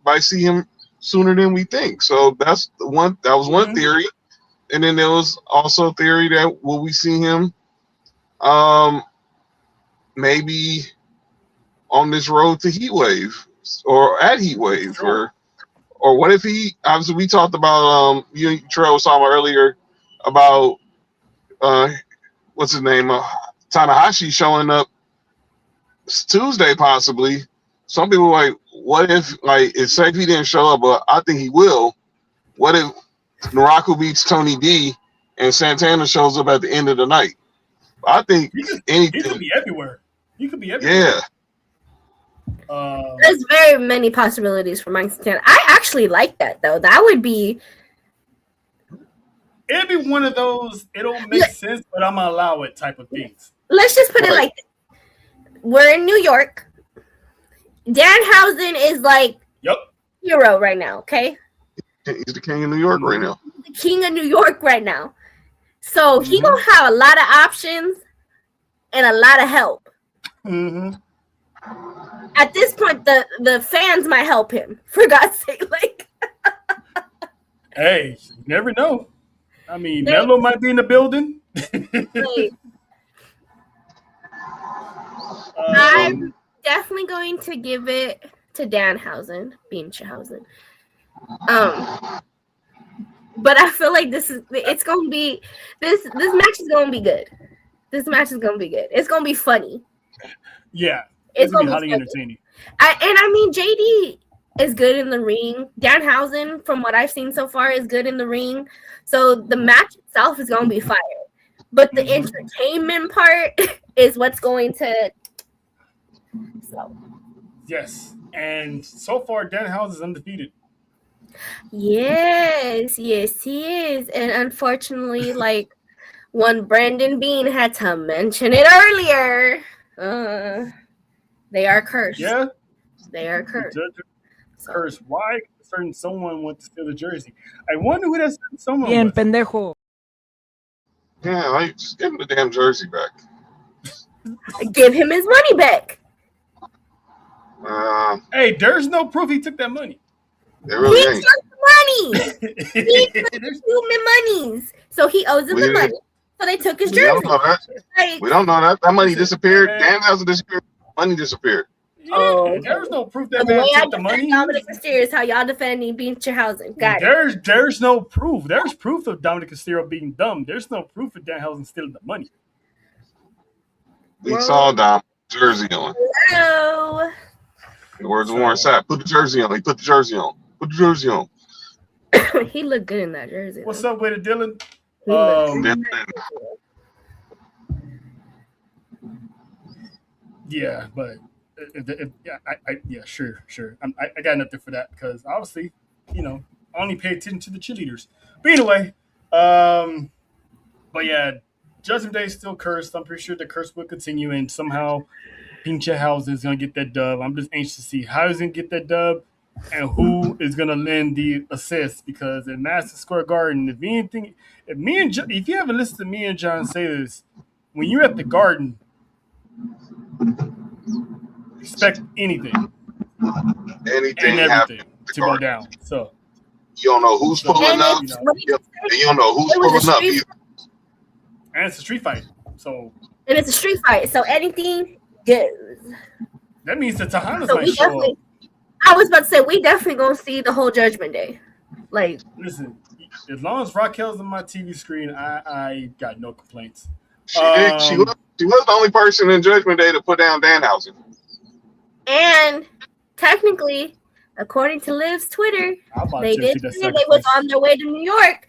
might see him sooner than we think. So that's the one. That was one theory, and then there was also a theory that will we see him, maybe on this road to Heat Wave or at Heat Wave, Sure. or what if he? Obviously, we talked about you and Trell was talking about earlier about what's his name, Tanahashi showing up Tuesday possibly. Some people are like, what if it's safe he didn't show up, but I think he will. What if Naraku beats Tony D and Santana shows up at the end of the night? I think He could be everywhere. Yeah. There's very many possibilities for Mike Santana. I actually like that though. That would be. It'd be one of those. It don't make sense, but I'm gonna allow it type of things. Let's just put it like this. We're in New York. Danhausen is like hero right now. Okay, He's the king of New York right now. the king of New York right now. So he gonna have a lot of options and a lot of help. At this point, the fans might help him. For God's sake, Hey, you never know. I mean, Melo might be in the building. I'm definitely going to give it to Danhausen, Binchhausen. But I feel like this match is gonna be good. This match is gonna be good. It's gonna be funny. Yeah, It's gonna be gonna be highly funny. entertaining. JD is good in the ring. Danhausen, from what I've seen so far, is good in the ring. So the match itself is gonna be fire. But the entertainment part is what's going to. So. Yes, and so far Danhausen is undefeated. Yes, he is. And unfortunately, like when Brandon Bean had to mention it earlier, they are cursed. Yeah, They are cursed. Cursed. Why? Certain someone wants to steal the jersey. I wonder who that certain someone Bien, was. pendejo. Yeah, like, just give him the damn jersey back. Give him his money back. Hey, there's no proof he took that money. There really He ain't. took the money. He took human monies. So he owes them the money. So they took his We don't jersey. know that. Like, We don't know that. That money disappeared. Man. Danhausen disappeared. Money disappeared. Yeah, Oh, there's no proof that the man way I took the defend money. Dominic Mysterio is how y'all defending Binchhausen. Got it. There's no proof. There's proof of Dominic Mysterio being dumb. There's no proof of Danhausen stealing the money. We saw Dom jersey on. Hello. Where's Warren Sapp? Put the jersey on. He put the jersey on. Put the jersey on. He looked good in that jersey. What's up with it, Dylan? He looked Then- Yeah, but sure. I got nothing for that because obviously, I only pay attention to the cheerleaders. But anyway, but yeah, Judgment Day is still cursed. I'm pretty sure the curse will continue, and somehow Binchhausen is gonna get that dub. I'm just anxious to see how he's gonna get that dub and who is gonna lend the assist because in Madison Square Garden, if you haven't listened to me and John say this, when you're at the Garden. Expect anything Anything and happen everything to go down. So you don't know who's pulling And up. it's- And you don't know who's It was a pulling up. street- either. and it's a street fight. So And it's a street fight, so anything goes. that means the Tejanos So might we show up. definitely. I was about to say we definitely gonna see the whole Judgment Day. Like, Listen, as long as Raquel's on my TV screen, I got no complaints. She did. She was the only person in Judgment Day to put down Danhausen. and technically, according to Liv's Twitter, I'm about they to did see that say they was sacrifice. on their way to New York.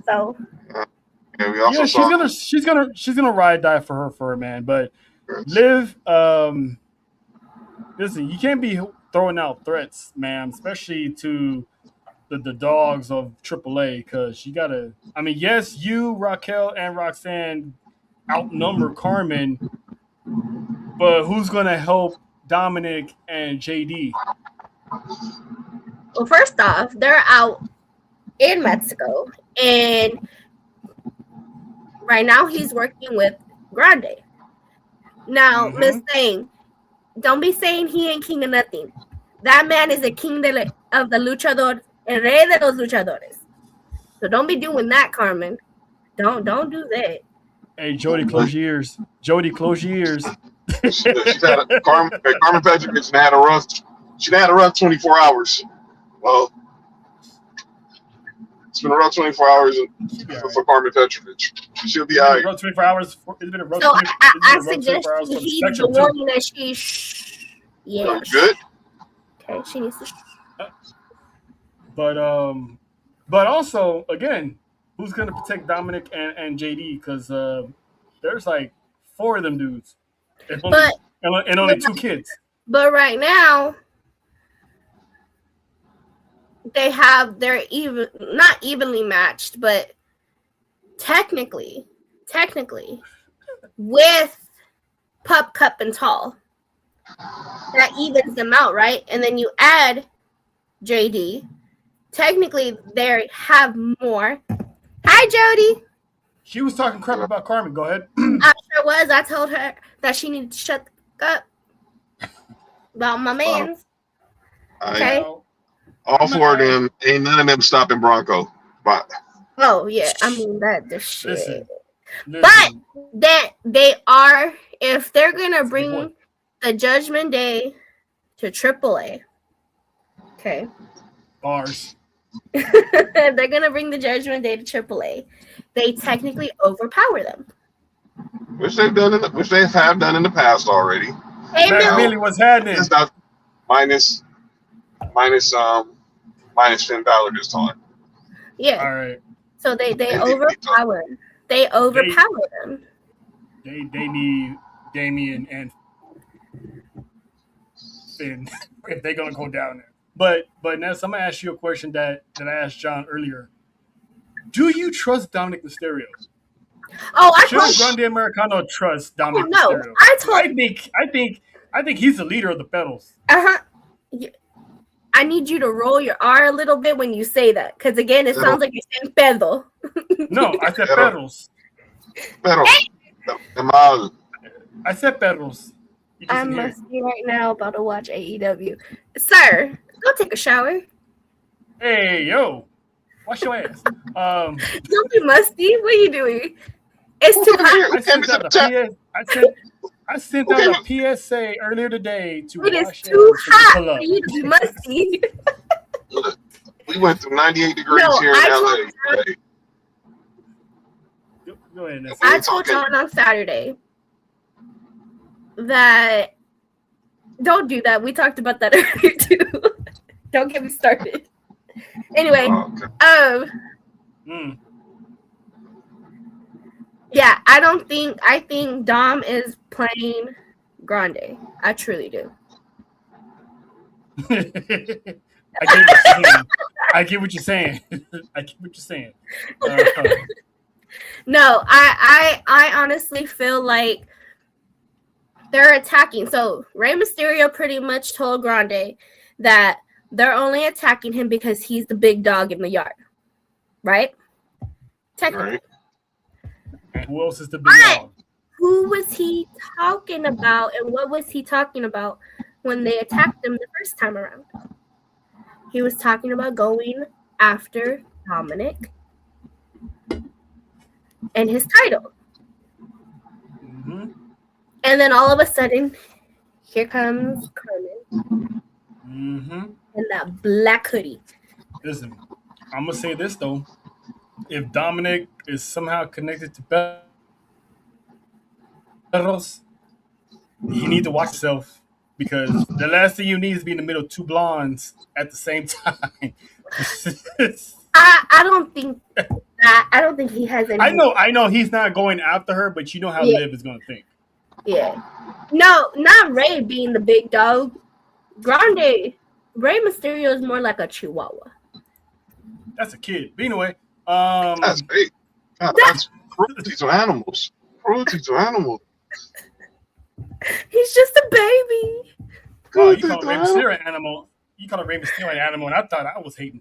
So And we also Yeah, saw she's gonna ride die for her man. But Liv, listen, you can't be throwing out threats, man, especially to the dogs of AAA, because you gotta. I mean, yes, you, Raquel, and Roxanne outnumber Carmen, but who's gonna help Dominic and JD? well, first off, they're out in Mexico, and right now he's working with Grande. Now, Miss Thing, don't be saying he ain't king of nothing. That man is a king of the luchador, el rey de los luchadores. So don't be doing that, Carmen. Don't do that. Hey, Jody, close your ears. Jody, close your ears. she's had Carmen Petrovich had a rough. She had a rough 24 hours. Well, it's been a rough 24 hours for Carmen Petrovich. She'll be all right. Rough 24 hours. It's been a rough. So I it's been a rough suggest 24 hours for the he's Spectrum, the too. warning that she. Yeah. Good. Okay, she needs to. But also, again, who's gonna protect Dominic and JD? Because there's like 4 of them dudes, and only 2 kids. But right now, they're even not evenly matched, but technically, with Pup, Cup, and Tall, that evens them out, right? And then you add JD. Technically, they have more. Hi, Jody. She was talking crap about Carmen. Go ahead. I sure was. I told her that she needed to shut up about my man's. Okay. All 4 of them, ain't none of them stopping Bronco. But Oh yeah, I mean that the shit. Listen, But that they are if they're gonna bring the Judgment Day to AAA, okay, Bars. if they're gonna bring the Judgment Day to AAA, they technically overpower them. Which they have done in the past already. Hey, Mac Bill. Millie, what's happening? It's not minus Finn Balor this time. Yeah. All right. So they overpower. They overpower them. They need Damian and Finn if they're gonna go down there. But Ness, I'm gonna ask you a question that I asked John earlier. Do you trust Dominic Mysterio? Oh, I Should told Grande Americano trust Dominic no. Mysterio? I think he's the leader of the Pedals. I need you to roll your R a little bit when you say that, because again, it sounds like you're saying pedo. No, I said Pedals. Pero, Jamal, I said Pedals. I must be right now about to watch AEW. Sir, go take a shower. Hey, yo. Wash your ass. Don't be musty. What are you doing? It's too hot. I sent out a PSA earlier today to It is wash too your ass hot and pull up. for you to be musty. look, we went through 98 degrees No, here in LA. Today. Go ahead, Ness. I told John on Saturday that don't do that. We talked about that earlier too. Don't get me started. Anyway, yeah, I think Dom is playing Grande. I truly do. I get what you're saying. No, I honestly feel like they're attacking. So Rey Mysterio pretty much told Grande that they're only attacking him because he's the big dog in the yard, right? Technically. Right. And who else is the big dog? Who was he talking about, and what was he talking about when they attacked him the first time around? He was talking about going after Dominic and his title. Mm-hmm. And then all of a sudden, here comes Carmen in that black hoodie. Listen, I'm gonna say this though: if Dominic is somehow connected to Pedros, you need to watch yourself, because the last thing you need is to be in the middle of two blondes at the same time. I don't think that. I don't think he has any. I know he's not going after her, but you know how Liv is gonna think. Yeah. No, not Rey being the big dog. Grande. Rey Mysterio is more like a chihuahua. That's a kid. But anyway, That's big. God, that's cruelty to animals. Cruelty to animals. He's just a baby. you call Rey Mysterio an animal. You call Rey Mysterio an animal, and I thought I was hating.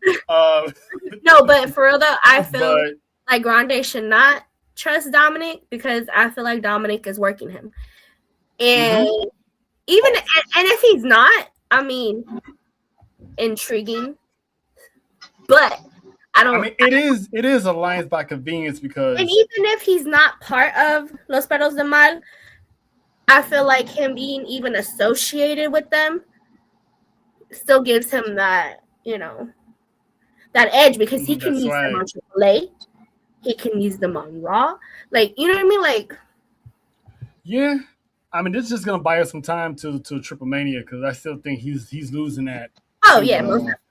No, but for real though, I feel but, like Grande should not trust Dominic, because I feel like Dominic is working him. And even and if he's not, I mean, intriguing. But it is alliance by convenience, because and even if he's not part of Los Perros del Mal, I feel like him being even associated with them still gives him that, that edge, because he can use them on AAA. He can use them on Raw. Like, you know what I mean? Like, yeah. I mean, this is just gonna buy us some time to Triple Mania, because I still think he's losing that. Oh yeah, most definitely.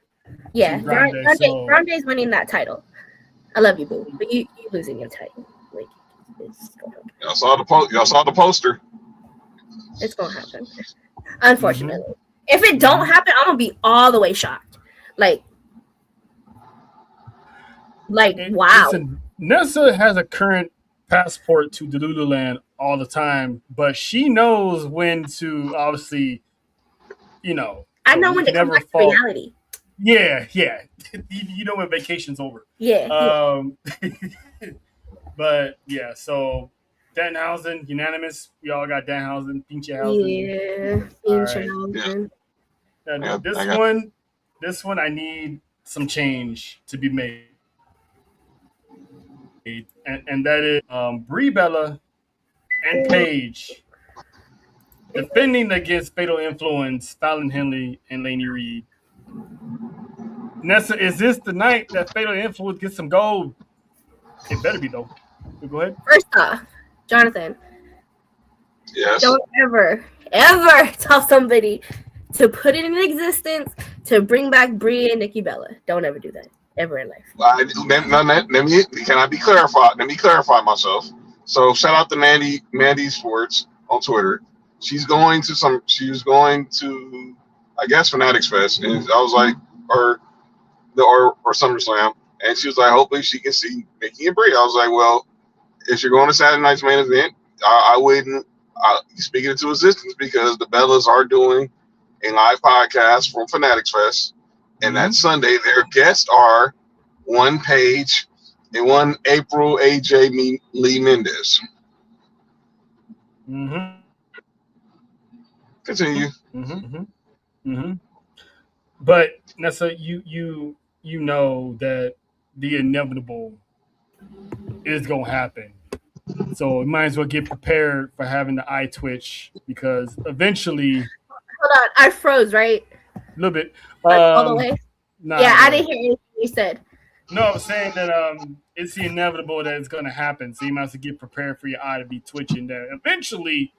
Yeah, Grande, Grande's winning that title. I love you, boo, but you losing your title. Like, Y'all saw the poster. It's gonna happen. Unfortunately, if it don't happen, I'm gonna be all the way shocked. Like wow. Listen, Nessa has a current passport to Delululand all the time, but she knows when to obviously, I know when to come back to reality. Yeah. You know when vacation's over. Yeah. But yeah, so Danhausen, unanimous. We all got Danhausen, Pinchehausen. Yeah, Pinchehausen. Right. This one, I need some change to be made. And that is Brie Bella and Paige defending against Fatal Influence, Fallon Henley and Laney Reed. Nessa, is this the night that Fatal Influence gets some gold? It better be, though. Go ahead. First off, Jonathan, Yes. don't ever tell somebody to put it in existence to bring back Brie and Nikki Bella. Don't ever do that ever in life. Can I be clarified? Let me clarify myself. So shout out to Mandy Sports on Twitter. She was going to, I guess, Fanatics Fest, and I was like, or SummerSlam, and she was like, hopefully she can see Nikki and Brie. I was like, well, if you're going to Saturday night's main event, I wouldn't speak it into existence because the Bellas are doing a live podcast from Fanatics Fest, and that Sunday their guests are one Paige and one April AJ Lee Mendez. Mm-hmm. Continue. But Nessa, you know that the inevitable is gonna happen. So we might as well get prepared for having the eye twitch because eventually. Hold on, I froze, right? A little bit. All the way? Nah, yeah, I didn't hear anything you said. No, I was saying that it's the inevitable that it's going to happen. So you might have to get prepared for your eye to be twitching. That eventually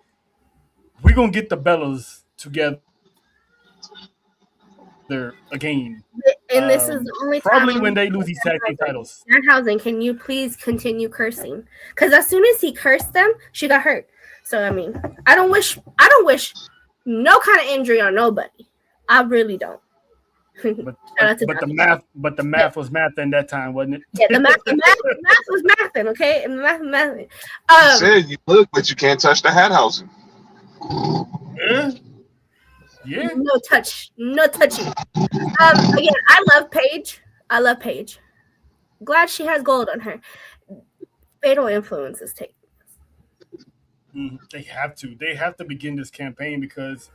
we're going to get the Bellas together again. And this is the only time. Probably when they lose these tag team titles. Danhausen, can you please continue cursing? Because as soon as he cursed them, she got hurt. So, I mean, I don't wish no kind of injury on nobody. I really don't. But the math was mathing that time, wasn't it? Yeah, the math was mathing, okay? And the math was mathing. You said you look, but you can't touch the Hathausen. Yeah. No touching. Again, I love Paige. Glad she has gold on her. Fatal Influence is taking. They have to begin this campaign because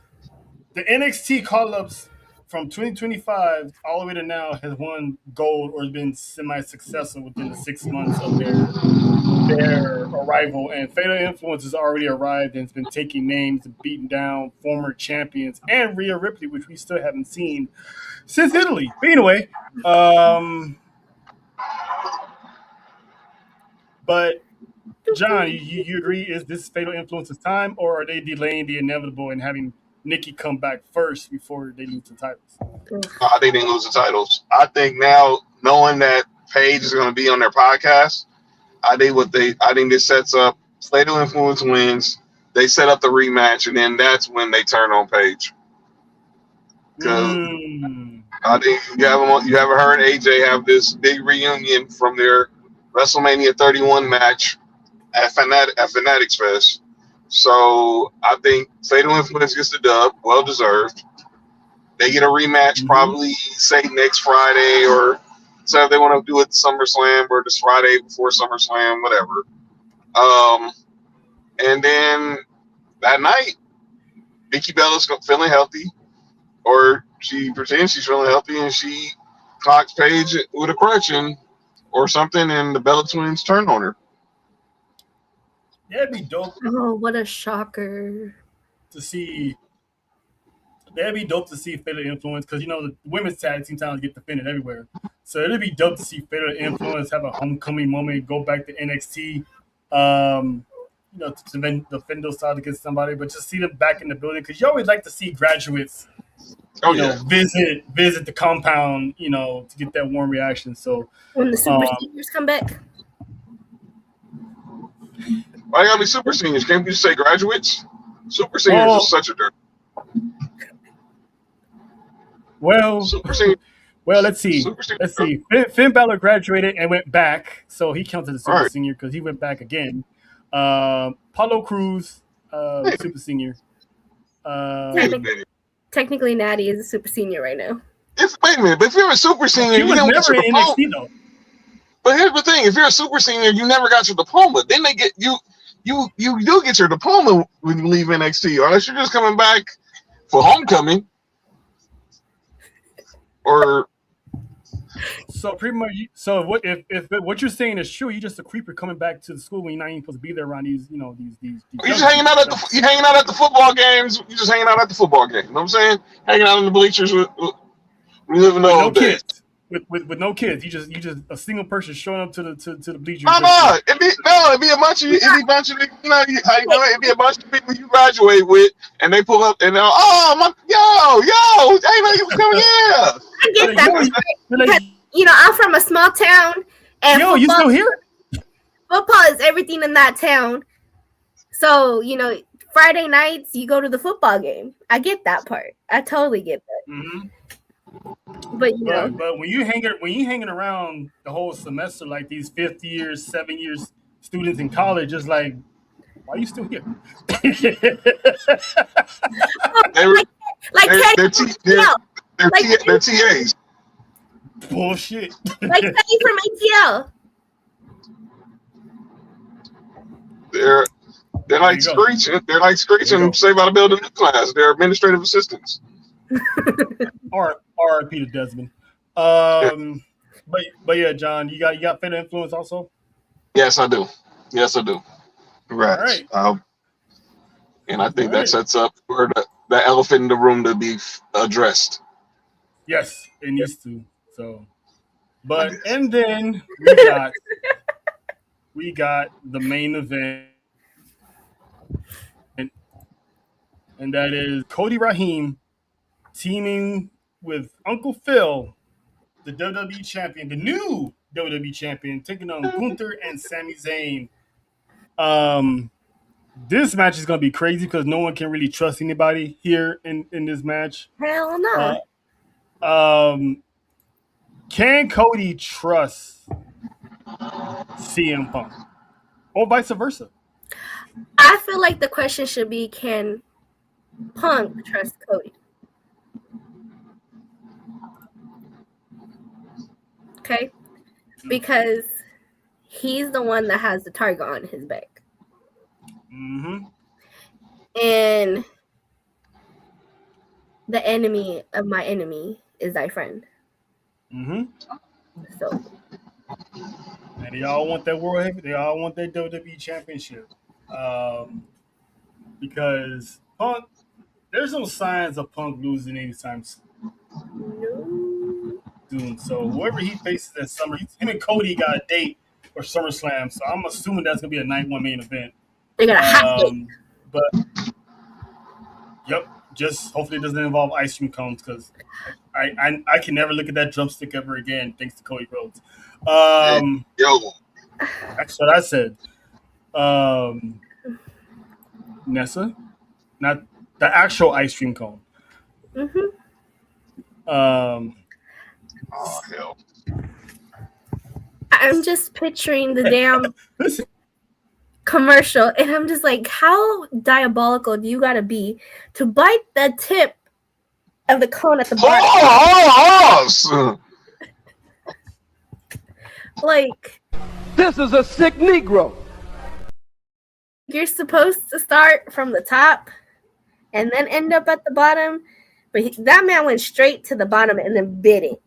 the NXT call-ups from 2025 all the way to now has won gold or has been semi-successful within the 6 months of their arrival. And Fatal Influence has already arrived and has been taking names and beating down former champions and Rhea Ripley, which we still haven't seen since Italy. But anyway, but John, you agree? Is this Fatal Influence's time, or are they delaying the inevitable and having Nikki come back first before they lose the titles? I think they lose the titles. I think now, knowing that Paige is going to be on their podcast, I think this sets up Fatal Influence wins. They set up the rematch, and then that's when they turn on Paige. Because I think you haven't heard AJ have this big reunion from their WrestleMania 31 match at Fanatics Fest. So I think Fatal Influence gets the dub, well deserved. They get a rematch probably say next Friday, or so if they want to do it SummerSlam or this Friday before SummerSlam, whatever. And then that night, Nikki Bella's feeling healthy, or she pretends she's feeling healthy, and she clocks Paige with a crutch or something, and the Bella twins turn on her. That'd be dope. Oh, what a shocker! To see. That'd be dope to see Fatal Influence because the women's tag team titles get defended everywhere. So it'd be dope to see Fatal Influence have a homecoming moment, go back to NXT, to defend those titles against somebody, but just see them back in the building because you always like to see graduates, visit the compound, to get that warm reaction. So when the super seniors come back. Why gotta be super seniors? Can't you just say graduates? Super seniors is such a dirt. Well, let's see. Finn Balor graduated and went back, so he counts as a super senior because he went back again. Paulo Cruz, super senior. Technically, Natty is a super senior right now. Wait a minute, but if you're a super senior, you don't get your diploma. NXT, though. But here's the thing: if you're a super senior, you never got your diploma. Then they get you. You do get your diploma when you leave NXT, unless you're just coming back for homecoming. Or So pretty much, so what if what you're saying is true? You're just a creeper coming back to the school when you're not even supposed to be there around these, these. You just hanging out at the football games. You just hanging out at the football game. You know what I'm saying? Hanging out in the bleachers with living with those no days. kids. With no kids. You just a single person showing up to the bleachers. No, it'd be a bunch of it'd be a bunch of people you graduate with, and they pull up and they're yo, I didn't know you was coming here. I get that. Because, I'm from a small town, and yo, you still here? Football is everything in that town. So, Friday nights you go to the football game. I get that part. I totally get that. Mm-hmm. But but when you hanging around the whole semester like these 5th years, 7 years students in college, just like, why are you still here? They're TAs. Bullshit. Like Teddy from ATL. They're like screeching. They're like screeching. Say about to build a new class. They're administrative assistants. R.I.P. to Desmond. But yeah, John, you got fan influence also? Yes, I do. Right. All right. And I think that sets up for the elephant in the room to be addressed. Yes, it needs to. So, and then we got the main event, and that is Cody Rahim teaming with Uncle Phil, the WWE champion, the new WWE champion, taking on Gunther and Sami Zayn. This match is gonna be crazy because no one can really trust anybody here in this match. Hell no. Can Cody trust CM Punk, or vice versa? I feel like the question should be, can Punk trust Cody? Okay? Because he's the one that has the target on his back. Mm-hmm. And the enemy of my enemy is thy friend. Mm-hmm. So. And they all want that world heavy. They all want that WWE championship. Because Punk, there's no signs of Punk losing anytime soon. So whoever he faces at Summer, him and Cody got a date for SummerSlam. So I'm assuming that's gonna be a night one main event. They got a hot date. But yep, just hopefully it doesn't involve ice cream cones because I can never look at that drumstick ever again thanks to Cody Rhodes. That's what I said. Nessa, not the actual ice cream cone. Mm-hmm. Oh hell! I'm just picturing the damn commercial, and I'm just like, how diabolical do you gotta be to bite the tip of the cone at the bottom? Like, this is a sick Negro. You're supposed to start from the top and then end up at the bottom, but that man went straight to the bottom and then bit it.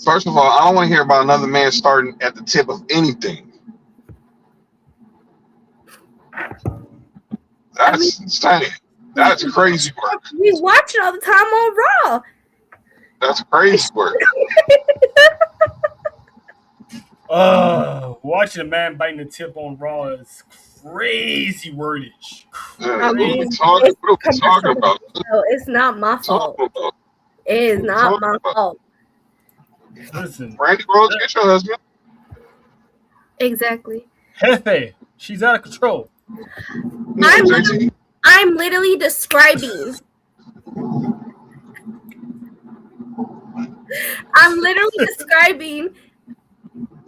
First of all, I don't want to hear about another man starting at the tip of anything. That's crazy work. We watch it all the time on Raw. That's crazy work. Watching a man biting the tip on Raw is crazy wordage. What are we talking about? No, it's not my fault. It is not my fault. Listen, Randy Rhodes, get your husband. Exactly. Jefe, she's out of control. I'm literally describing. I'm literally describing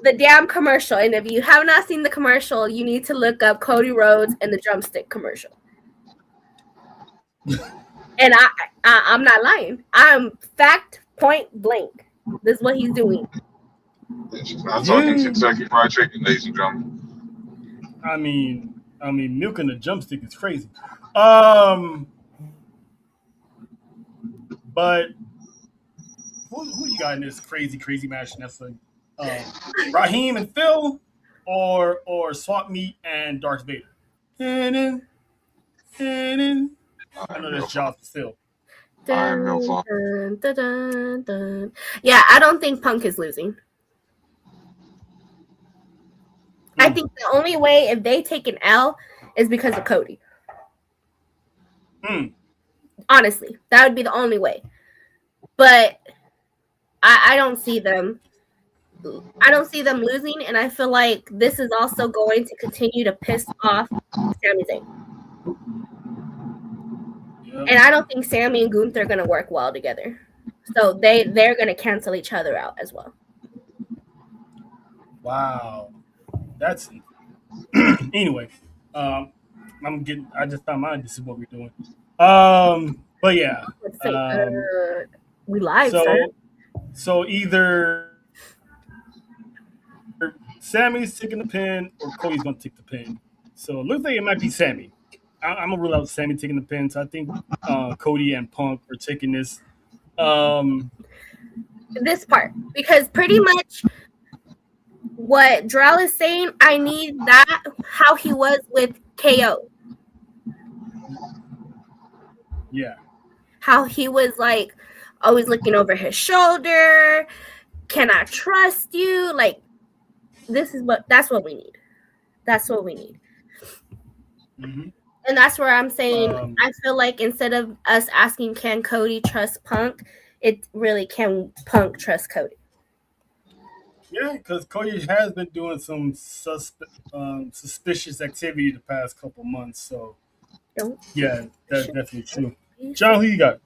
the damn commercial. And if you have not seen the commercial, you need to look up Cody Rhodes and the drumstick commercial. And I'm not lying. I'm fact point blank. This is what he's doing. She's not talking Kentucky Fried Chicken, ladies and gentlemen. I mean, milking the drumstick is crazy. But who you got in this crazy match, Nessa? Raheem and Phil, or Swap Meet and Darth Vader. I know that's Jaws for Phil. Dun, dun, dun, dun, dun. Yeah, I don't think Punk is losing. I think the only way if they take an L is because of Cody. Honestly, that would be the only way. But I don't see them. I don't see them losing, and I feel like this is also going to continue to piss off Sami Zayn. Yeah. And I don't think Sami and Gunther are going to work well together. So they're going to cancel each other out as well. Wow. That's anyway. I just found mine. This is what we're doing. But yeah. We live. So either Sammy's taking the pin or Cody's gonna take the pin. So it looks like it might be Sammy. I'm gonna rule out Sammy taking the pin. So I think Cody and Punk are taking this. This part, because pretty much what Drell is saying, I need that how he was with KO. Yeah. How he was like always looking over his shoulder. Can I trust you? Like, that's what we need. That's what we need. Mm-hmm. And that's where I'm saying I feel like instead of us asking can Cody trust Punk, it really can Punk trust Cody. Yeah, because Cody has been doing some suspicious activity the past couple months. So, yeah, that's definitely true. John, who you got?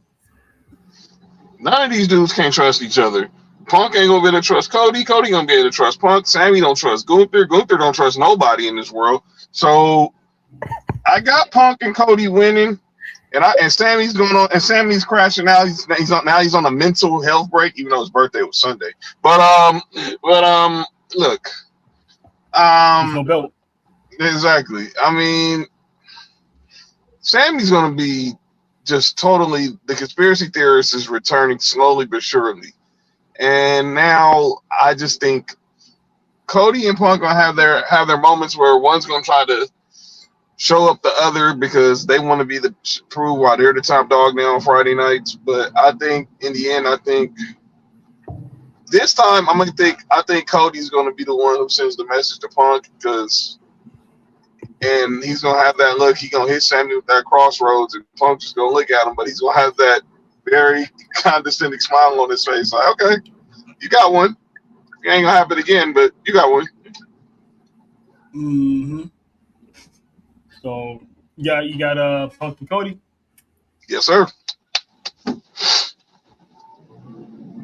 None of these dudes can't trust each other. Punk ain't gonna be able to trust Cody. Cody gonna be able to trust Punk. Sammy don't trust Gunther. Gunther don't trust nobody in this world. So I got Punk and Cody winning, and Sammy's going on, and Sammy's crashing out. He's on a mental health break, even though his birthday was Sunday. But look, no belt. Exactly. I mean, Sammy's gonna be just totally, the conspiracy theorist is returning slowly but surely. And now I just think Cody and Punk gonna have their moments where one's gonna try to show up the other because they want to be prove why they're the top dog now on Friday nights. But I think in the end, this time I think Cody's gonna be the one who sends the message to Punk and he's gonna have that look. He's gonna hit Sammy with that crossroads, and Punk's just gonna look at him, but he's gonna have that very condescending smile on his face. Like, okay, you got one. You ain't gonna have it again, but you got one. Mm-hmm. So, yeah, you got Punk and Cody? Yes, sir. All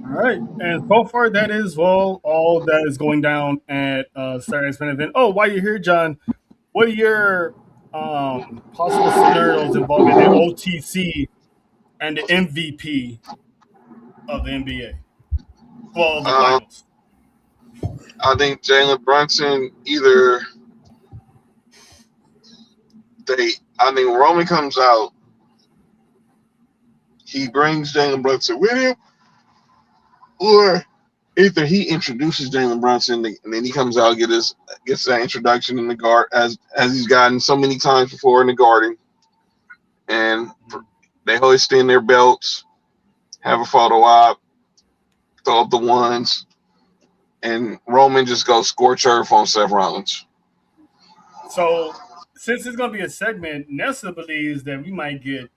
right. And so far, that is all that is going down at Saturday's main event. Oh, while you're here, John, what are your possible scenarios involving the OTC and the MVP of the NBA? Well, the finals. I think Jalen Brunson I think Roman comes out, he brings Jalen Brunson with him, or either he introduces Jalen Brunson and then he comes out and gets that introduction in the guard as he's gotten so many times before in the Garden, and they hoist in their belts, have a photo op, throw up the ones, and Roman just goes scorch earth on Seth Rollins. So, since it's going to be a segment, Nessa believes that we might get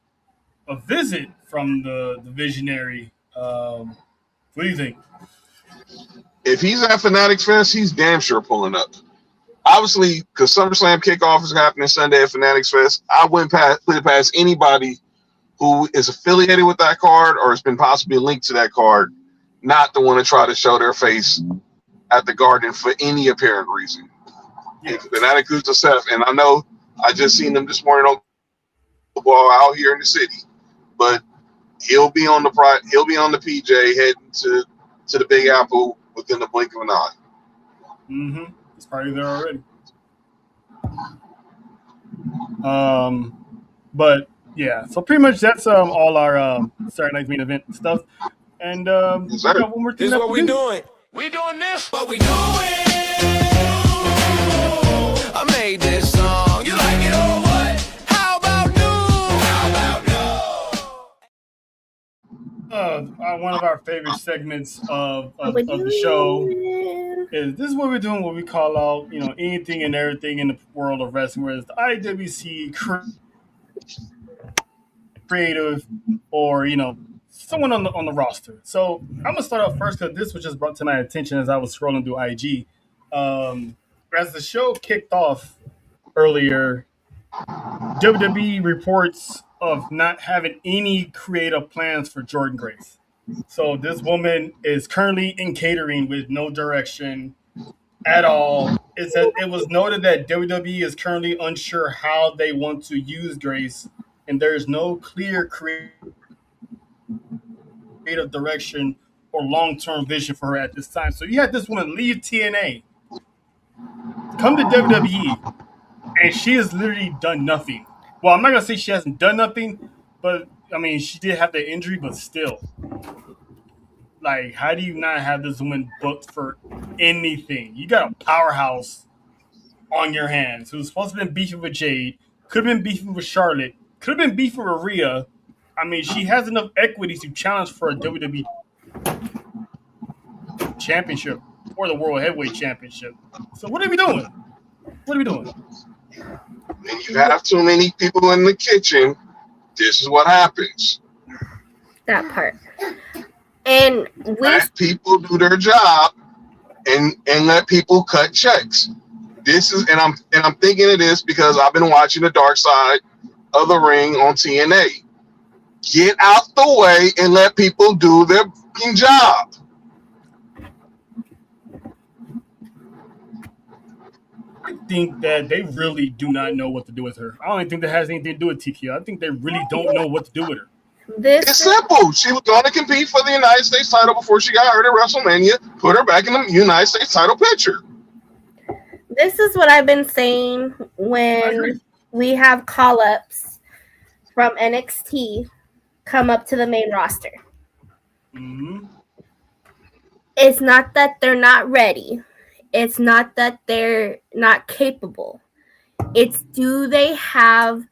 a visit from the visionary. What do you think? If he's at Fanatics Fest, he's damn sure pulling up. Obviously, because SummerSlam kickoff is happening Sunday at Fanatics Fest, I wouldn't put it past anybody who is affiliated with that card or has been possibly linked to that card not to want to try to show their face at the Garden for any apparent reason. Yeah. Fanatics is to Seth, and I know I just seen him this morning on football out here in the city, but he'll be on the PJ heading to the Big Apple within the blink of an eye. Mm-hmm. He's probably there already. But yeah, so pretty much that's all our Saturday night's main event stuff. And we got one more thing. This is what we doing. We doing this, but we do it. I made this song. You like it or what? How about new? One of our favorite segments of the show is this is what we're doing, what we call out, anything and everything in the world of wrestling, whether it's the IWC creative or someone on the roster. So I'm gonna start off first because this was just brought to my attention as I was scrolling through IG. As the show kicked off earlier, WWE reports of not having any creative plans for Jordynne Grace. So this woman is currently in catering with no direction at all. It was noted that WWE is currently unsure how they want to use Grace, and there is no clear creative direction or long-term vision for her at this time. So you had this woman leave TNA, come to WWE, and she has literally done nothing. Well, I'm not going to say she hasn't done nothing, but, I mean, she did have the injury, but still. Like, how do you not have this woman booked for anything? You got a powerhouse on your hands who's supposed to have been beefing with Jade, could have been beefing with Charlotte, could have been beefing with Rhea. I mean, she has enough equity to challenge for a WWE championship or the World Heavyweight Championship. So what are we doing? What are we doing? When you have too many people in the kitchen, this is what happens. That part. And let people do their job and let people cut checks. This is and I'm thinking of this because I've been watching the Dark Side of the Ring on TNA. Get out the way and let people do their job. I think that they really do not know what to do with her. I don't even think that has anything to do with TKO. I think they really don't know what to do with her. It's simple. She was going to compete for the United States title before she got hurt at WrestleMania. Put her back in the United States title picture. This is what I've been saying when we have call-ups from NXT come up to the main roster. Mm-hmm. It's not that they're not ready. It's not that they're not capable. It's do they have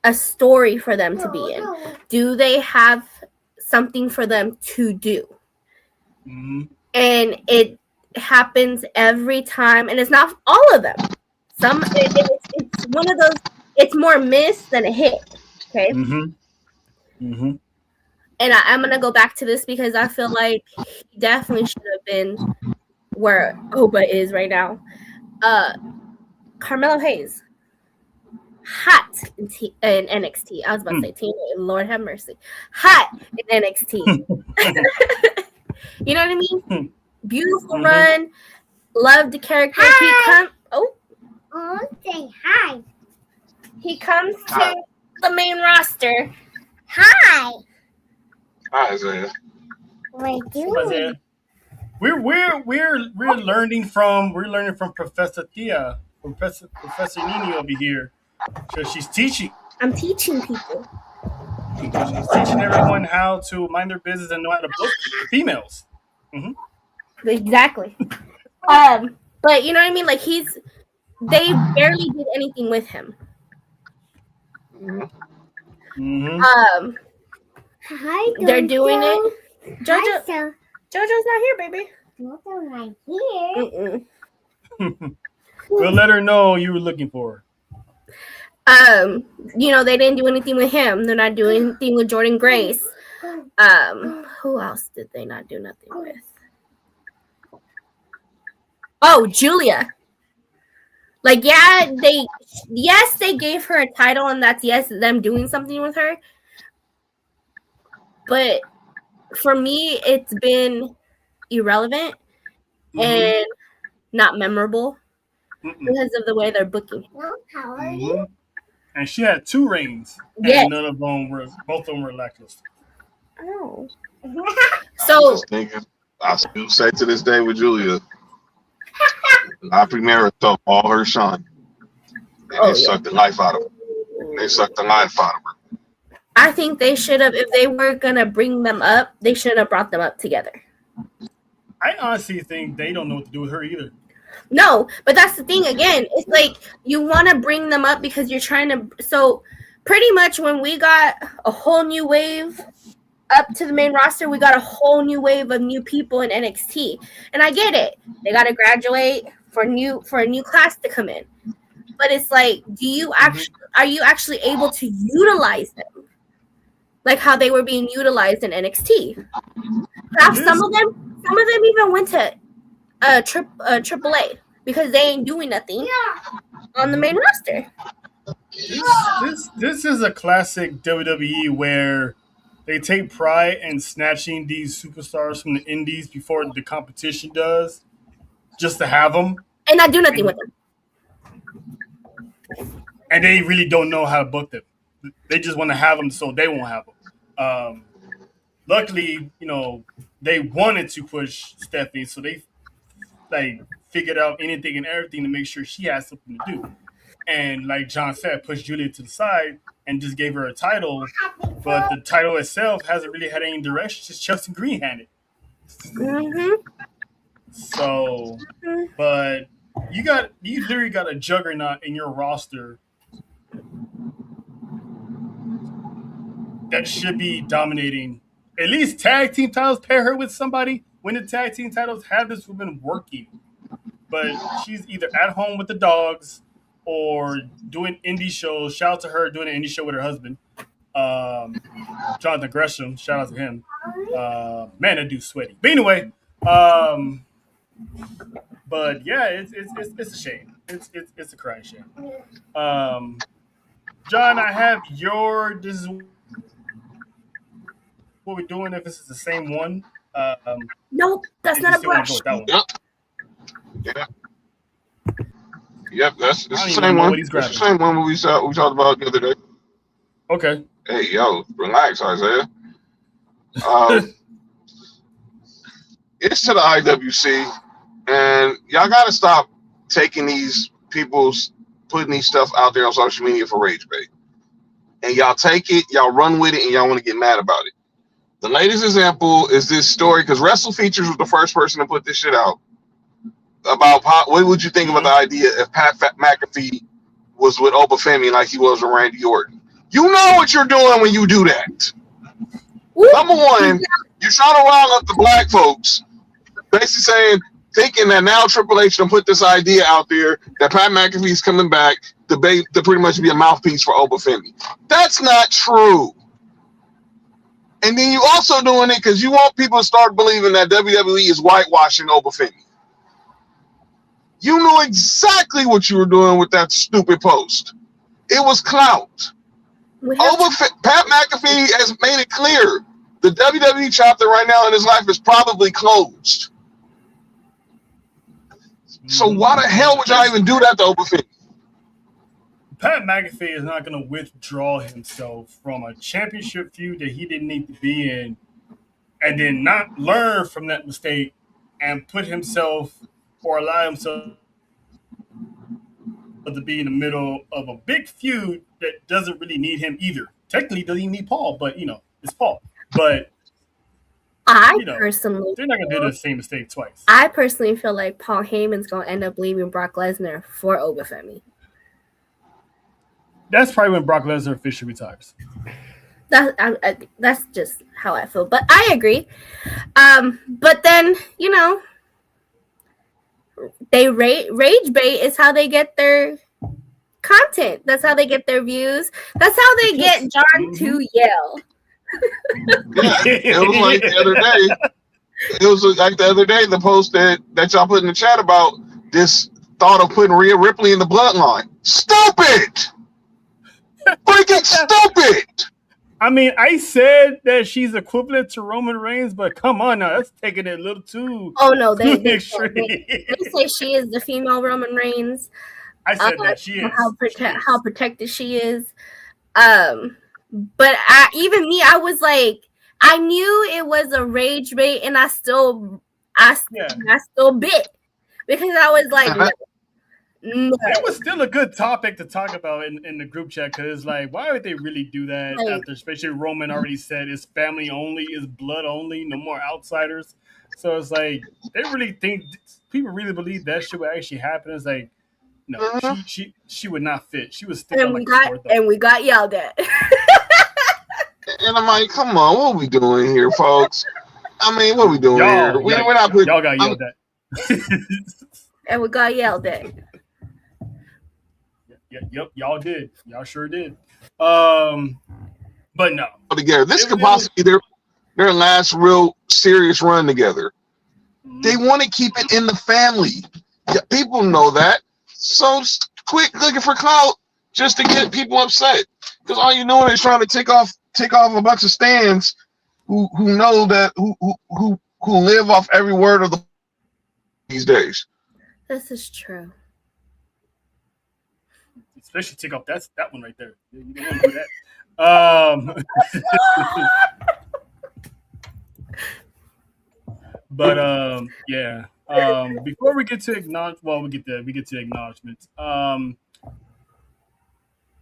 a story for them to be in? Do they have something for them to do? Mm-hmm. And it happens every time, and it's not all of them. It's one of those. It's more miss than a hit. Okay. Mm-hmm. Mm-hmm. And I'm gonna go back to this because I feel like he definitely should have been where Oba is right now. Carmelo Hayes, hot in NXT. I was about to say TNA. Lord have mercy, hot in NXT. You know what I mean? Beautiful run. Love the character. Hi. Say hi. He comes to the main roster. Hi. Hi, Isaiah. What are you doing? We're learning from Professor Thea, Professor Nini over here. So she's teaching. I'm teaching people. She's teaching everyone how to mind their business and know how to book females. Mm-hmm. Exactly. But you know what I mean? Like they barely did anything with him. Mm-hmm. Hi, They're doing it. Hi, JoJo's not here, baby. Jojo's not here. Mm-mm. We'll let her know you were looking for They didn't do anything with him. They're not doing anything with Jordynne Grace. Who else did they not do nothing with? Oh, Julia. Like, they gave her a title, and that's them doing something with her. But for me, it's been irrelevant and not memorable because of the way they're booking. How are you? And she had 2 reigns, and Yes. both of them were lackluster. Oh. I'm So just thinking, I still say to this day with Julia, La Primera took all her shine. And they sucked the life out of her. They sucked the life out of her. I think they should have, if they were going to bring them up, they should have brought them up together. I honestly think they don't know what to do with her either. No, but that's the thing again. It's like you want to bring them up because you're trying to. So pretty much when we got a whole new wave up to the main roster, we got a whole new wave of new people in NXT. And I get it. They got to graduate for a new class to come in. But it's like, are you actually able to utilize them like how they were being utilized in NXT? Perhaps some of them even went to AAA because they ain't doing nothing on the main roster. This is a classic WWE where they take pride in snatching these superstars from the indies before the competition does, just to have them and not do nothing with them. And they really don't know how to book them. They just want to have them so they won't have them. Luckily, they wanted to push Stephanie, so they figured out anything and everything to make sure she has something to do. And like John said, pushed Julia to the side and just gave her a title, but the title itself hasn't really had any direction. Just Chelsea Green had it. Mm-hmm. So, but you literally got a juggernaut in your roster that should be dominating. At least tag team titles, pair her with somebody. Win the tag team titles, have this woman working. But she's either at home with the dogs or doing indie shows. Shout out to her doing an indie show with her husband, Jonathan Gresham. Shout out to him. Man, that dude's sweaty. But anyway, but yeah, it's a shame. It's a crying shame. John, I have this is what we're doing if this is the same one. Nope, that's not a brush. Yeah. Yep, that's the I don't same even know one. what he's That's the grabbing. same one we talked about the other day. Okay. Hey, yo, relax, Isaiah. It's to the IWC, and y'all gotta stop taking these people's putting these stuff out there on social media for rage bait. And y'all take it, y'all run with it, and y'all want to get mad about it. The latest example is this story because Wrestle Features was the first person to put this shit out about what would you think about the idea if Pat McAfee was with Obafemi like he was with Randy Orton? You know what you're doing when you do that. Number one, you're trying to rile up the black folks, basically thinking that now Triple H done put this idea out there that Pat McAfee's coming back to pretty much be a mouthpiece for Obafemi. That's not true. And then you also doing it because you want people to start believing that WWE is whitewashing Obafemi. You knew exactly what you were doing with that stupid post. It was clout. Pat McAfee has made it clear the WWE chapter right now in his life is probably closed. So why the hell would y'all even do that to Obafemi? Pat McAfee is not going to withdraw himself from a championship feud that he didn't need to be in and then not learn from that mistake and put himself or allow himself to be in the middle of a big feud that doesn't really need him either. Technically, doesn't even need Paul, but, it's Paul. But, personally, they're not going to do the same mistake twice. I personally feel like Paul Heyman's going to end up leaving Brock Lesnar for Obafemi. That's probably when Brock Lesnar officially retires. That's just how I feel. But I agree. But then, they rage bait is how they get their content. That's how they get their views. That's how they get John to yell. Yeah, it was like the other day. It was like the other day, the post that y'all put in the chat about this thought of putting Rhea Ripley in the bloodline. Stupid! Freaking stupid! I mean, I said that she's equivalent to Roman Reigns, but come on now, that's taking it a little too. Oh no, they extreme. They say she is the female Roman Reigns. I said that she is. How protected she is. But I was like, I knew it was a rage bait, and I still bit because I was like, No. It was still a good topic to talk about in the group chat because it's like, why would they really do that Like- after, especially Roman already said it's family only, it's blood only, no more outsiders. So it's like they really think people really believe that shit would actually happen. It's like, no, she would not fit. She would stick out like a sore thumb. We got yelled at. And I'm like, come on, what are we doing here, folks? I mean, what are we doing here? We're not putting, Y'all got yelled at. And we got yelled at. Yep, y'all did. Y'all sure did. But no. together. This could possibly be their last real serious run together. They want to keep it in the family. Yeah, people know that. So quit looking for clout just to get people upset. Because all you're doing is trying to take off a bunch of stands who know that who live off every word of the these days. This is true. Especially take off that one right there. You don't want to do that. But yeah. Before we get to we get to acknowledgments.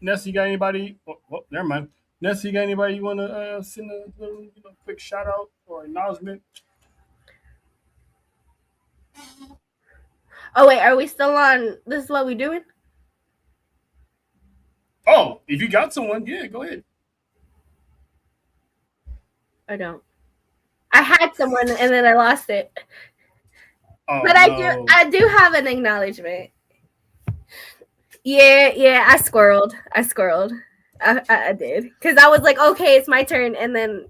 Nessa, you got anybody? Oh, never mind. Nessa, you got anybody you want to send a little, quick shout out or acknowledgement? Oh wait, are we still on? This is what we doing? Oh, if you got someone, yeah, go ahead. I don't. I had someone and then I lost it. Oh, But no. I do have an acknowledgement. Yeah, I squirreled. I did. Because I was like, okay, it's my turn, and then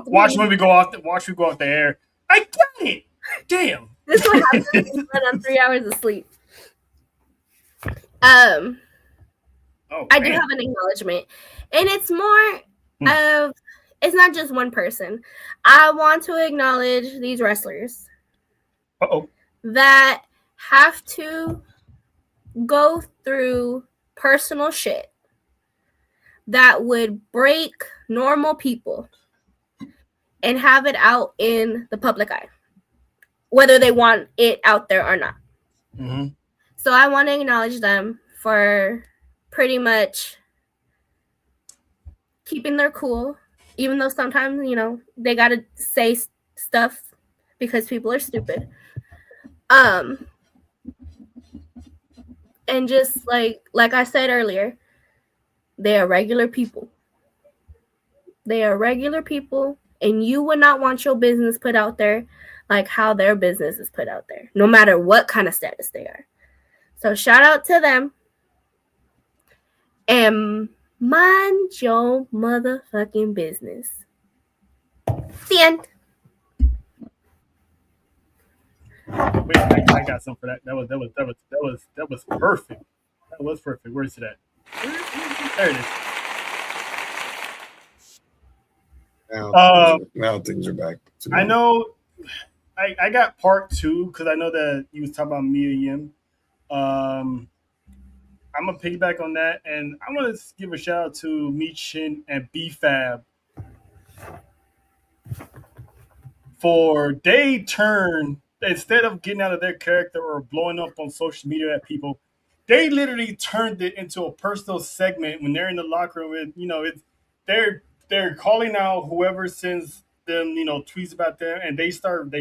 Watch when we go off the air. I got it. Damn. This is what happens when I'm 3 hours of sleep. Oh, I do man. have an acknowledgement. And it's more of, it's not just one person. I want to acknowledge these wrestlers that have to go through personal shit that would break normal people and have it out in the public eye, whether they want it out there or not. Mm-hmm. So I want to acknowledge them for pretty much keeping their cool, even though sometimes, they got to say stuff because people are stupid. And just like I said earlier, they are regular people. They are regular people, and you would not want your business put out there like how their business is put out there, no matter what kind of status they are. So shout out to them. And mind your motherfucking business. The end. Wait, I got something for that. That was perfect. That was perfect. Where is it at? There it is. Now things are back. I know. I got part 2 because I know that you was talking about Mia Yim. I'm gonna piggyback on that, and I want to give a shout out to Mi Chin and B-Fab for they turn, instead of getting out of their character or blowing up on social media at people, they literally turned it into a personal segment when they're in the locker room. They're calling out whoever sends them, tweets about them, and they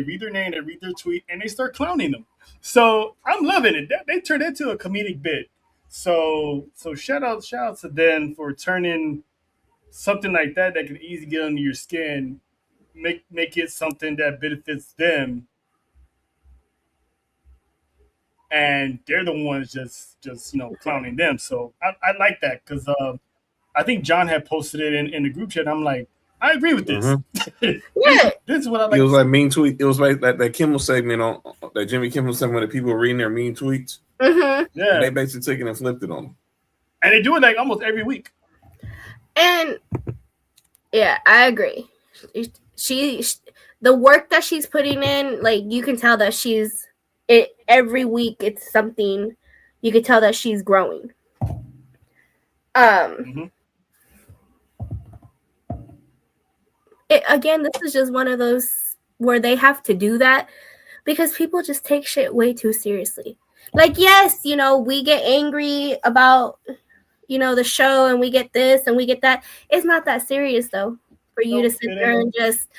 read their name, they read their tweet, and they start clowning them. So I'm loving it. They turned it into a comedic bit. So shout out to them for turning something like that can easily get under your skin, make it something that benefits them, and they're the ones just clowning them. So I like that because I think John had posted it in the group chat. And I'm like, I agree with this. Yeah. This is what I like. It was like mean tweet. It was like that Kimmel segment on that Jimmy Kimmel segment where people were reading their mean tweets. Mm-hmm. Yeah. And they basically took it and flipped it on them. And they do it like almost every week. And yeah, I agree. She the work that she's putting in, like you can tell that every week it's something. You can tell that she's growing. Again, this is just one of those where they have to do that because people just take shit way too seriously. Like, yes, you know, we get angry about, you know, the show and we get this and we get that. It's not that serious, though, for you to sit there and just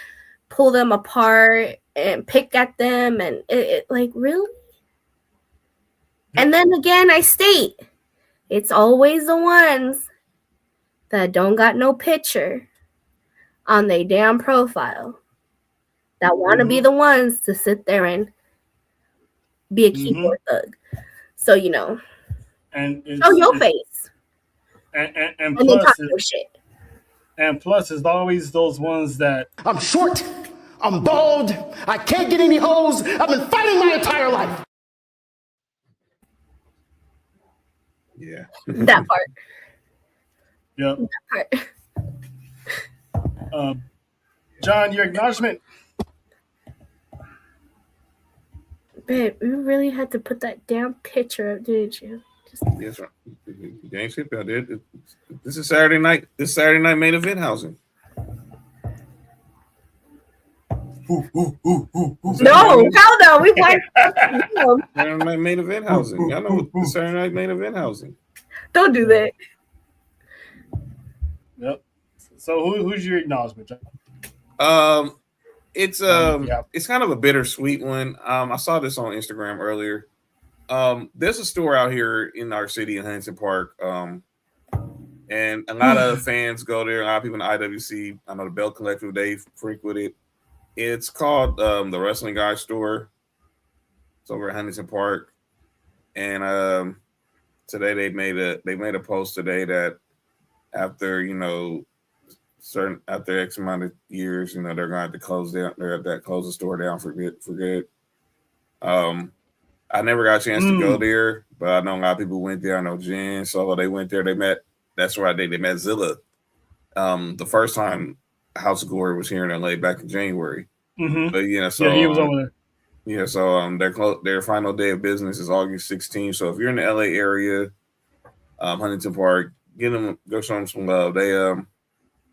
pull them apart and pick at them. And like, really? And then again, I state, it's always the ones that don't got no picture on their damn profile that want to be the ones to sit there and be a keyboard thug. So, you know, and show your face. And Plus, shit. And plus, it's always those ones that I'm short, I'm bald, I can't get any hoes, I've been fighting my entire life. Yeah. That part. Yep. That part. John, your acknowledgement. Babe, you really had to put that damn picture up, didn't you? Yes, right. James Hippill did. This is Saturday night. This Saturday night main event housing. No, hell no. We want Saturday night main event housing. Y'all know the Saturday night main event housing. Don't do that. Yep. So who's your acknowledgement, John? It's kind of a bittersweet one. I saw this on Instagram earlier. There's a store out here in our city in Huntington Park. And a lot of fans go there. A lot of people in the IWC, I know the Bell Collective, they frequent it. It's called the Wrestling Guy Store. It's over at Huntington Park. And today they made a post today that after, you know, after X amount of years, you know, they're going to have to close the store down for good. I never got a chance to go there, but I know a lot of people went there. I know Jen, so they went there. They met Zilla. The first time House of Glory was here in LA back in January. Mm-hmm. But he was over there. Yeah, so their final day of business is August 16th. So if you're in the LA area, Huntington Park, go show them some love.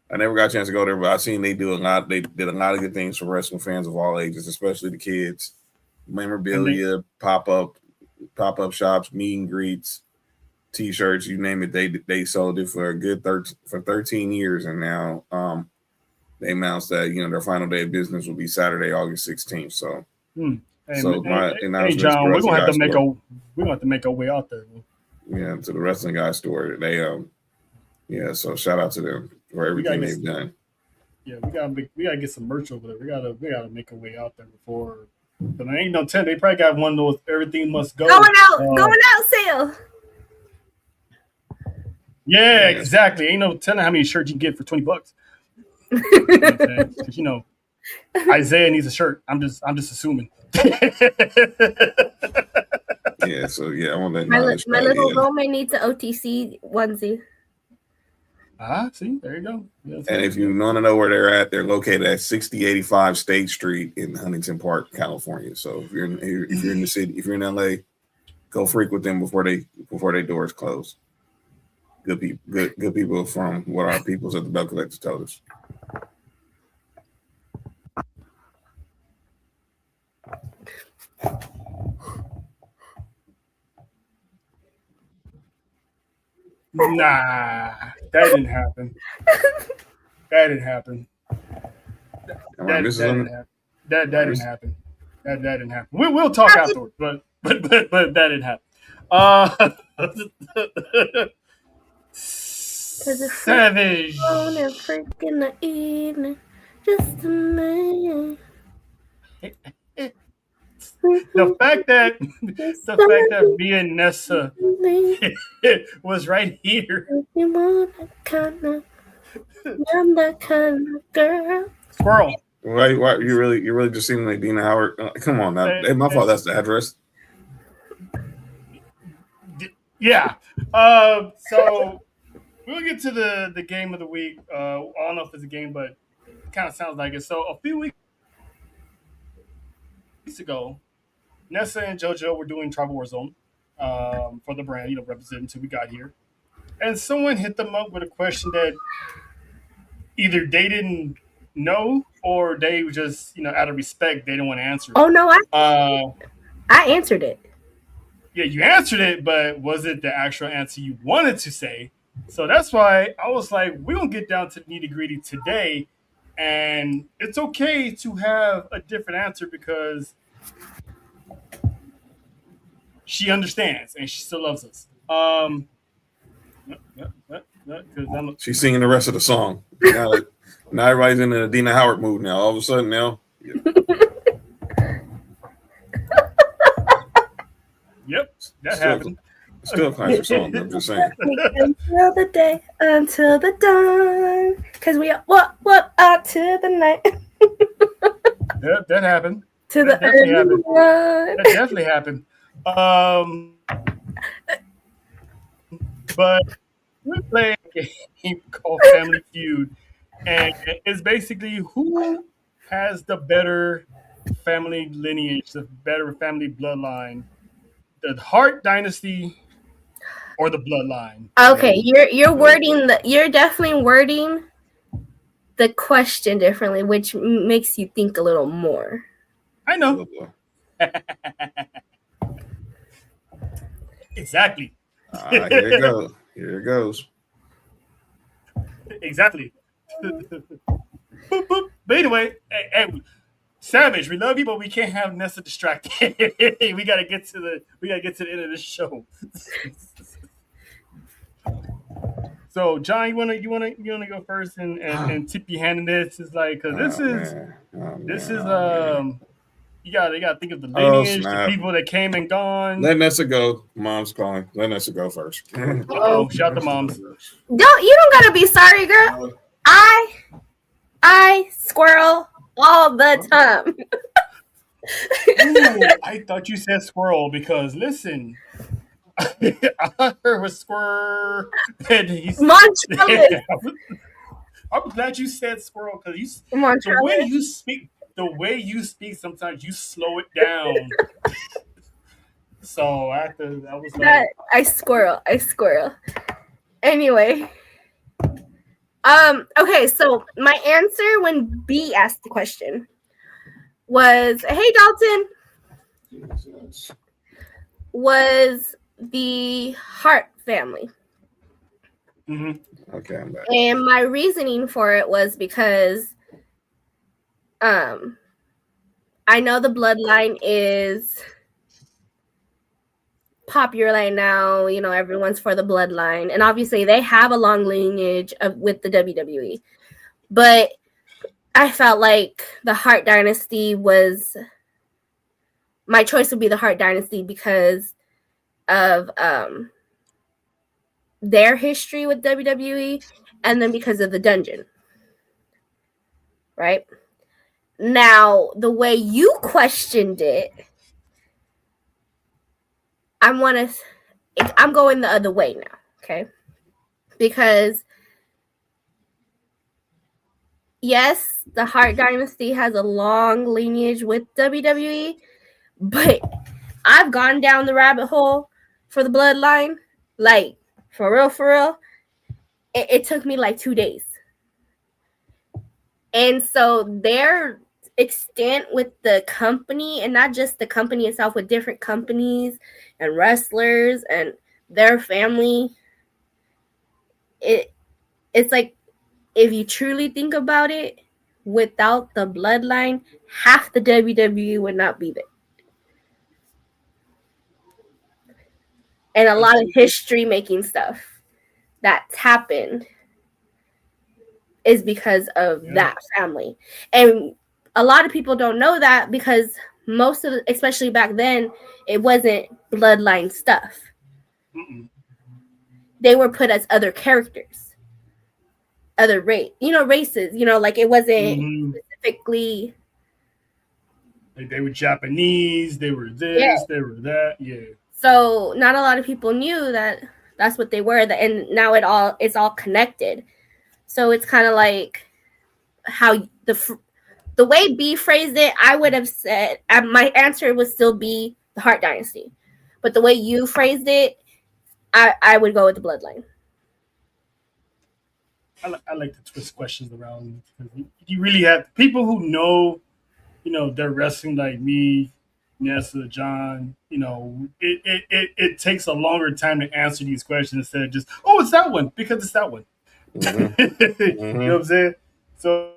I never got a chance to go there, but I've seen they do a lot. They did a lot of good things for wrestling fans of all ages, especially the kids. Memorabilia, pop-up shops, meet and greets, T-shirts, you name it. They sold it for a good 13 years, and now they announced that, you know, their final day of business will be Saturday, August 16th. So, hey, John, we're gonna have to make our way out there. Yeah, to the Wrestling Guy store. They so shout out to them for everything they've done. Yeah, we gotta get some merch over there. We gotta make our way out there before. But I ain't no 10. They probably got one of those everything must go. Going out sale. Yeah, exactly. Ain't no telling how many shirts you can get for $20. Because, you know, Isaiah needs a shirt. I'm just assuming. Yeah, so yeah, I want that. My little Roman needs an OTC onesie. See, there you go. Yeah, and if you want to know where they're at, they're located at 6085 State Street in Huntington Park, California. So if you're in the city, if you're in LA, go frequent them before they doors close. Good people from what our peoples at the Bell Collective told us. Nah, that didn't happen. That didn't happen. That didn't happen. That didn't happen. We'll talk afterwards, but that didn't happen. Savage. In the evening, just a man. The fact that me and Nessa was right here. I'm that kind of girl. Squirrel. Why you really just seem like Dina Howard? Come on now. Hey, my fault. That's the address. Yeah. So we'll get to the game of the week. I don't know if it's a game, but it kind of sounds like it. So a few weeks ago, Nessa and JoJo were doing Tribal Warzone for the brand, you know, representing until we got here. And someone hit them up with a question that either they didn't know or they just out of respect they don't want to answer it? Oh no, I answered it. Yeah, you answered it, but was it the actual answer you wanted to say? So that's why I was like, we don't get down to the nitty gritty today, and it's okay to have a different answer because she understands and she still loves us. She's singing the rest of the song. Now everybody's in the Dina Howard mood now. All of a sudden now. Yep, that happened. Still a classic song. I'm just saying. Until the dawn, because we what out to the night. That happened. To that the definitely happened. one. That definitely happened. But we play a game called Family Feud, and it's basically who has the better family lineage, the better family bloodline, the Hart Dynasty or the bloodline. Okay, you're definitely wording the question differently, which makes you think a little more. I know. Exactly. Here it goes. Here it goes. Exactly. Boop, boop. But anyway, hey, Savage, we love you, but we can't have Nessa distracted. we gotta get to the end of this show. So, John, you wanna go first and tip your hand in this? It's like, cause this is you gotta think of the lineage, the people that came and gone. Let Nessa go. Mom's calling. Let Nessa go first. Oh, shout the moms. You don't gotta be sorry, girl. I squirrel all the time. Ooh, I thought you said squirrel because listen, I heard a squirrel. And Montrellis. I'm glad you said squirrel because Montrellis. the way you speak, sometimes you slow it down. So I was like, I squirrel. Anyway. Okay, so my answer when B asked the question was, hey Dalton, was the Hart family. Mm-hmm. Okay, I'm back. And my reasoning for it was because I know the bloodline is popular right now, everyone's for the bloodline, and obviously they have a long lineage with the WWE, but I felt like the Hart Dynasty my choice would be the Hart Dynasty because of their history with WWE, and then because of the dungeon. Right now, the way you questioned it, I'm going the other way now, okay? Because yes, the Hart Dynasty has a long lineage with WWE, but I've gone down the rabbit hole for the bloodline, like for real. It took me like 2 days. And so their extent with the company, and not just the company itself, with different companies and wrestlers and their family, it's like, if you truly think about it, without the bloodline, half the WWE would not be there. And a lot of history making stuff that's happened is because of that family. And a lot of people don't know that because especially back then, it wasn't bloodline stuff. mm-mm. They were put as other characters, other races, like it wasn't specifically. Like they were Japanese, they were this, they were that, So not a lot of people knew that that's what they were, and now it's all connected. So it's kind of like how the way B phrased it, I would have said my answer would still be the Hart Dynasty, but the way you phrased it, I would go with the bloodline. I like to twist questions around because you really have people who know, they're wrestling like me, Nessa, John. It takes a longer time to answer these questions instead of just, oh, it's that one because it's that one. Mm-hmm. You know what I'm saying? So,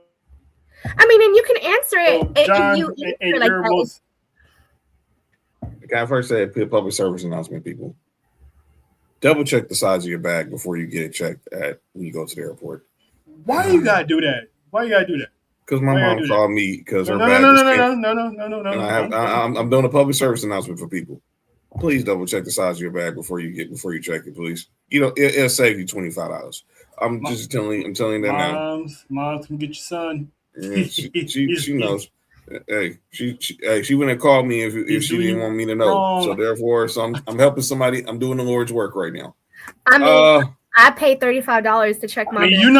I mean, and you can answer it. John, and you and answer like you're that. most. Like I first said, public service announcement, people. Double check the size of your bag before you get it checked when you go to the airport. Why you gotta do that? Why you gotta do that? Because my mom called me because her No. bag was And I'm doing a public service announcement for people. Please double check the size of your bag before you check it, please. It'll save you $25. I'm telling you that now. Moms, come get your son. Yeah, she knows. Hey, she wouldn't have called me if she didn't want me to know. Wrong. So therefore, I'm helping somebody. I'm doing the Lord's work right now. I mean, I paid $35 to check my. You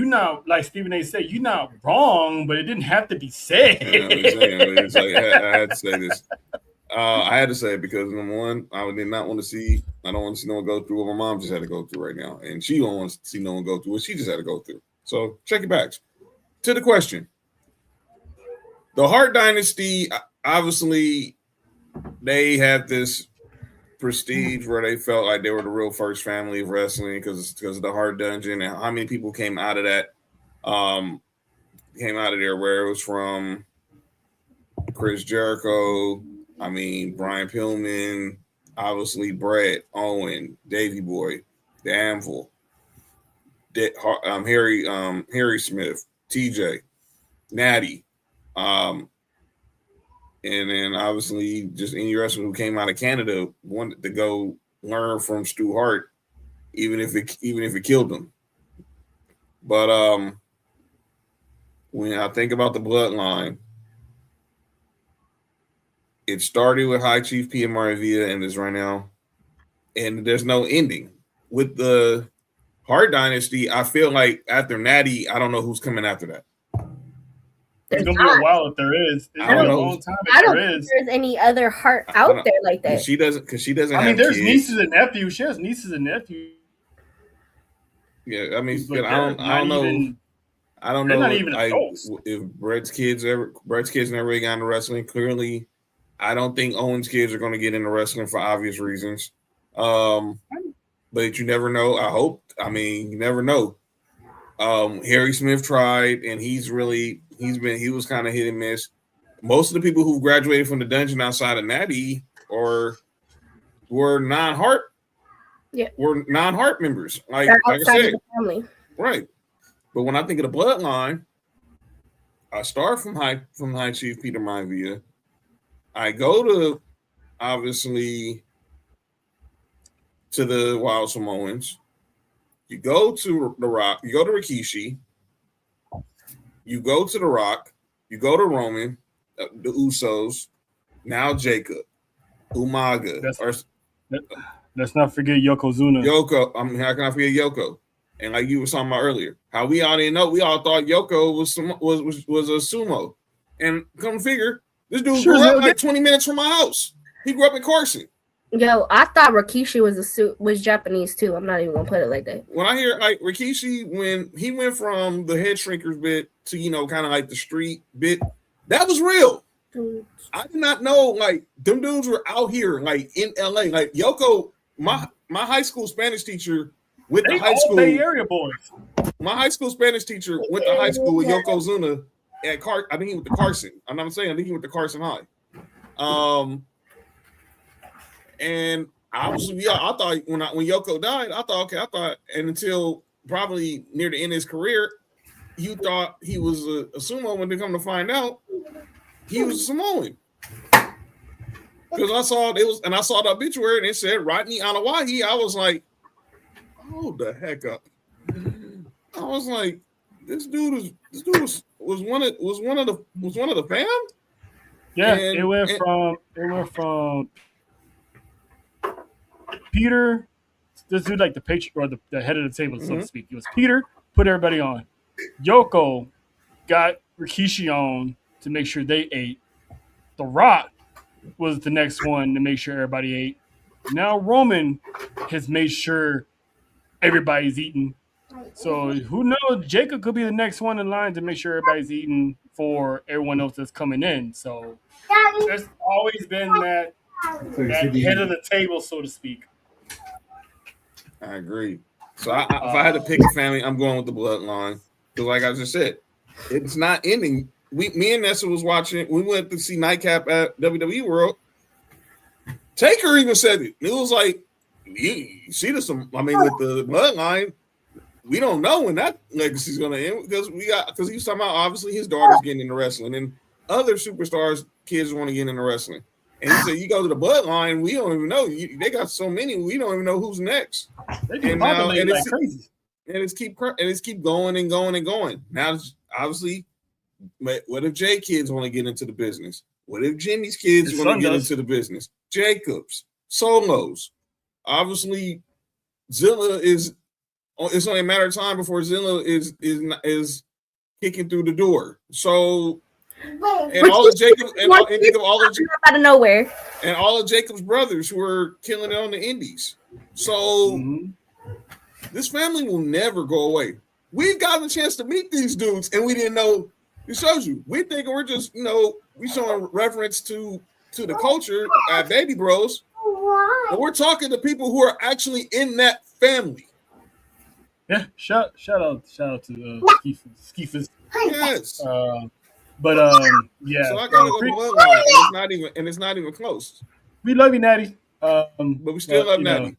not like Stephen A. said. You're not wrong, but it didn't have to be said. It's like I had to say this. I had to say it because number one, I did not want to see. I don't want to see no one go through what my mom just had to go through right now, and she don't want to see no one go through what she just had to go through. So check your bags. To the question, the Hart Dynasty, obviously, they had this prestige where they felt like they were the real first family of wrestling because of the Hart Dungeon and how many people came out of that, came out of there where it was from Chris Jericho. I mean, Brian Pillman, obviously Brett, Owen, Davey Boy, The Anvil, Harry Smith, TJ, Natty, and then obviously just any wrestler who came out of Canada wanted to go learn from Stu Hart, even if it killed them. But when I think about the bloodline, it started with High Chief P. Maravilla and is right now, and there's no ending. With the Hart Dynasty, I feel like after Natty, I don't know who's coming after that. It's gonna be a while if there is. I don't know. I don't think there's any other Hart out there like that. She doesn't I mean, have there's kids. nieces and nephews. She has nieces and nephews. Yeah, I mean, But I don't know. I don't they're know not even adults. if Brett's kids never really got into wrestling. Clearly, I don't think Owen's kids are going to get into wrestling for obvious reasons. But you never know. You never know. Harry Smith tried, and he was kind of hit and miss. Most of the people who graduated from the dungeon outside of Natty were non-Hart. Yeah, were non-Hart members. Like I said, of the family. Right. But when I think of the bloodline, I start from High Chief Peter Maivia. I go to obviously to the Wild Samoans. You go to The Rock. You go to Rikishi. You go to The Rock. You go to Roman, the Usos. Now Jacob, Umaga. Let's not forget Yokozuna. How can I forget Yoko? And like you were talking about earlier, how we all didn't know. We all thought Yoko was a sumo, and come figure, this dude grew up like 20 minutes from my house. He grew up in Carson. Yo, I thought Rikishi was Japanese too. I'm not even gonna put it like that. When I hear like Rikishi, when he went from the head shrinkers bit to kind of like the street bit, that was real. I did not know like them dudes were out here like in LA. Like Yoko, my high school Spanish teacher went to high school. Bay Area boys. My high school Spanish teacher went to high school with Yokozuna at I think he went to Carson. I think he went to Carson High. And obviously, I thought when Yoko died, I thought, and until probably near the end of his career, you thought he was a sumo. When they come to find out, he was a Samoan. Because I saw the obituary and it said Rodney Anawahi. I was like, hold the heck up. I was like, this dude was one of the fam. Yeah, it went from Peter. This dude like the patriarch or the head of the table, so to speak. It was Peter, put everybody on. Yoko got Rikishi on to make sure they ate. The Rock was the next one to make sure everybody ate. Now Roman has made sure everybody's eating. So who knows? Jacob could be the next one in line to make sure everybody's eating for everyone else that's coming in. So there's always been that head of the table, so to speak. I agree. So if I had to pick a family, I'm going with the bloodline. Because like I just said, it's not ending. Me and Nessa was watching. We went to see Nightcap at WWE World. Taker even said it. It was like, you see this. I mean, with the bloodline, we don't know when that legacy is going to end because he was talking about obviously his daughter's getting into wrestling and other superstars, kids want to get into wrestling. And he said, you go to the bloodline, we don't even know. They got so many, we don't even know who's next. And it's crazy. And it's keep going and going and going. Now, obviously, what if Jay kids want to get into the business? What if Jimmy's kids want to get into the business? Jacobs, Solos. Obviously, Zilla is. It's only a matter of time before Zilla is kicking through the door. So, and all of Jacob and all of out of nowhere, and all of Jacob's brothers who are killing it on the indies. So, this family will never go away. We've gotten a chance to meet these dudes, and we didn't know. It shows you. We think we're just, we showing reference to the culture at Baby Bros. But we're talking to people who are actually in that family. Yeah, shout out to Skeefus. Yes. But yeah. So I gotta go bloodline, and it's not even close. We love you, Natty. But we still love Natty.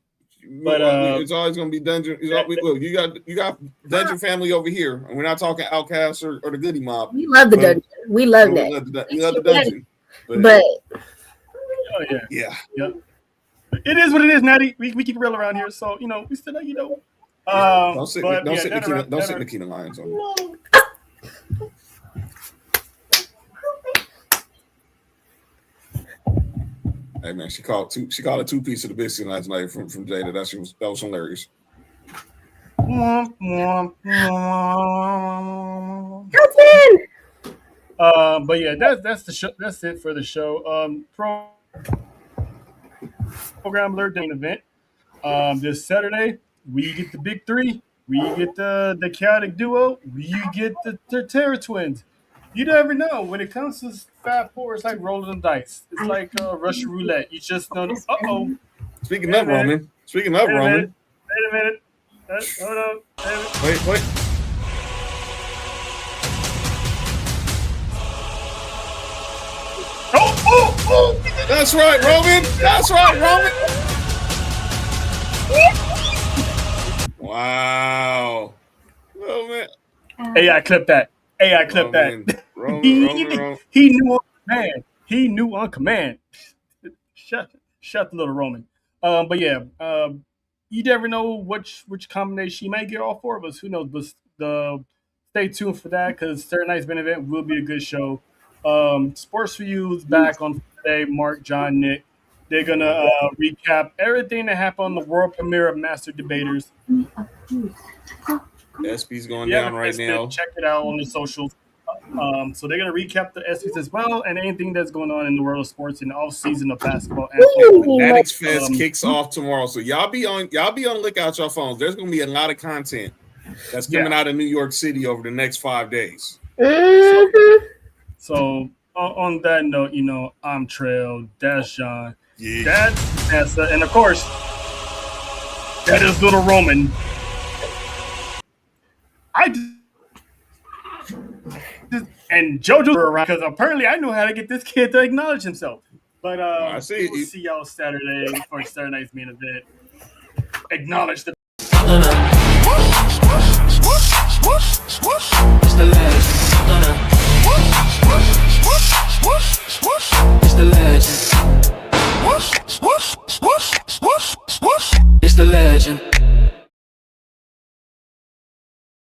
But it's always gonna be Dungeon. Look, you got Dungeon family over here, and we're not talking Outcasts or the Goody Mob. We love the Dungeon. We love that. We love the Dungeon. But yeah. It is what it is, Natty. We keep it real around here, so we still let you know. Don't sit Nikita Lyons on me. Hey man, she called a 2 piece of the biscuit last night from Jada. That was hilarious. But yeah, that's the show. That's it for the show. Program alert main event. This Saturday, we get the big three. We get the chaotic duo. We get the Terror Twins. You never know. When it comes to Fab Four, it's like rolling the dice. It's like Russian roulette. You just don't. Speaking of Roman. Wait a minute. Hold on. Wait. Oh! That's right, Roman. Wow. Oh, man. AI clip that. Roman. He knew on command. He knew on command. Shut the little Roman. But yeah, you never know which combination she might get all four of us. Who knows? But stay tuned for that because Saturday night's main event will be a good show. Sports for You is back on Friday. Mark, John, Nick. They're gonna recap everything that happened on the world premiere of Master Debaters. SP's going down right now. Check it out on the socials. So they're gonna recap the SPs as well and anything that's going on in the world of sports in the off season of basketball. Fanatics Fest kicks off tomorrow, so y'all be on the lookout your phones. There's gonna be a lot of content that's coming out of New York City over the next 5 days. So on that note, I'm Trail, that's John, that's Nessa, and of course, that is little Roman. And JoJo around because apparently I know how to get this kid to acknowledge himself. But we'll see y'all Saturday for Saturday night's main event. Acknowledge the.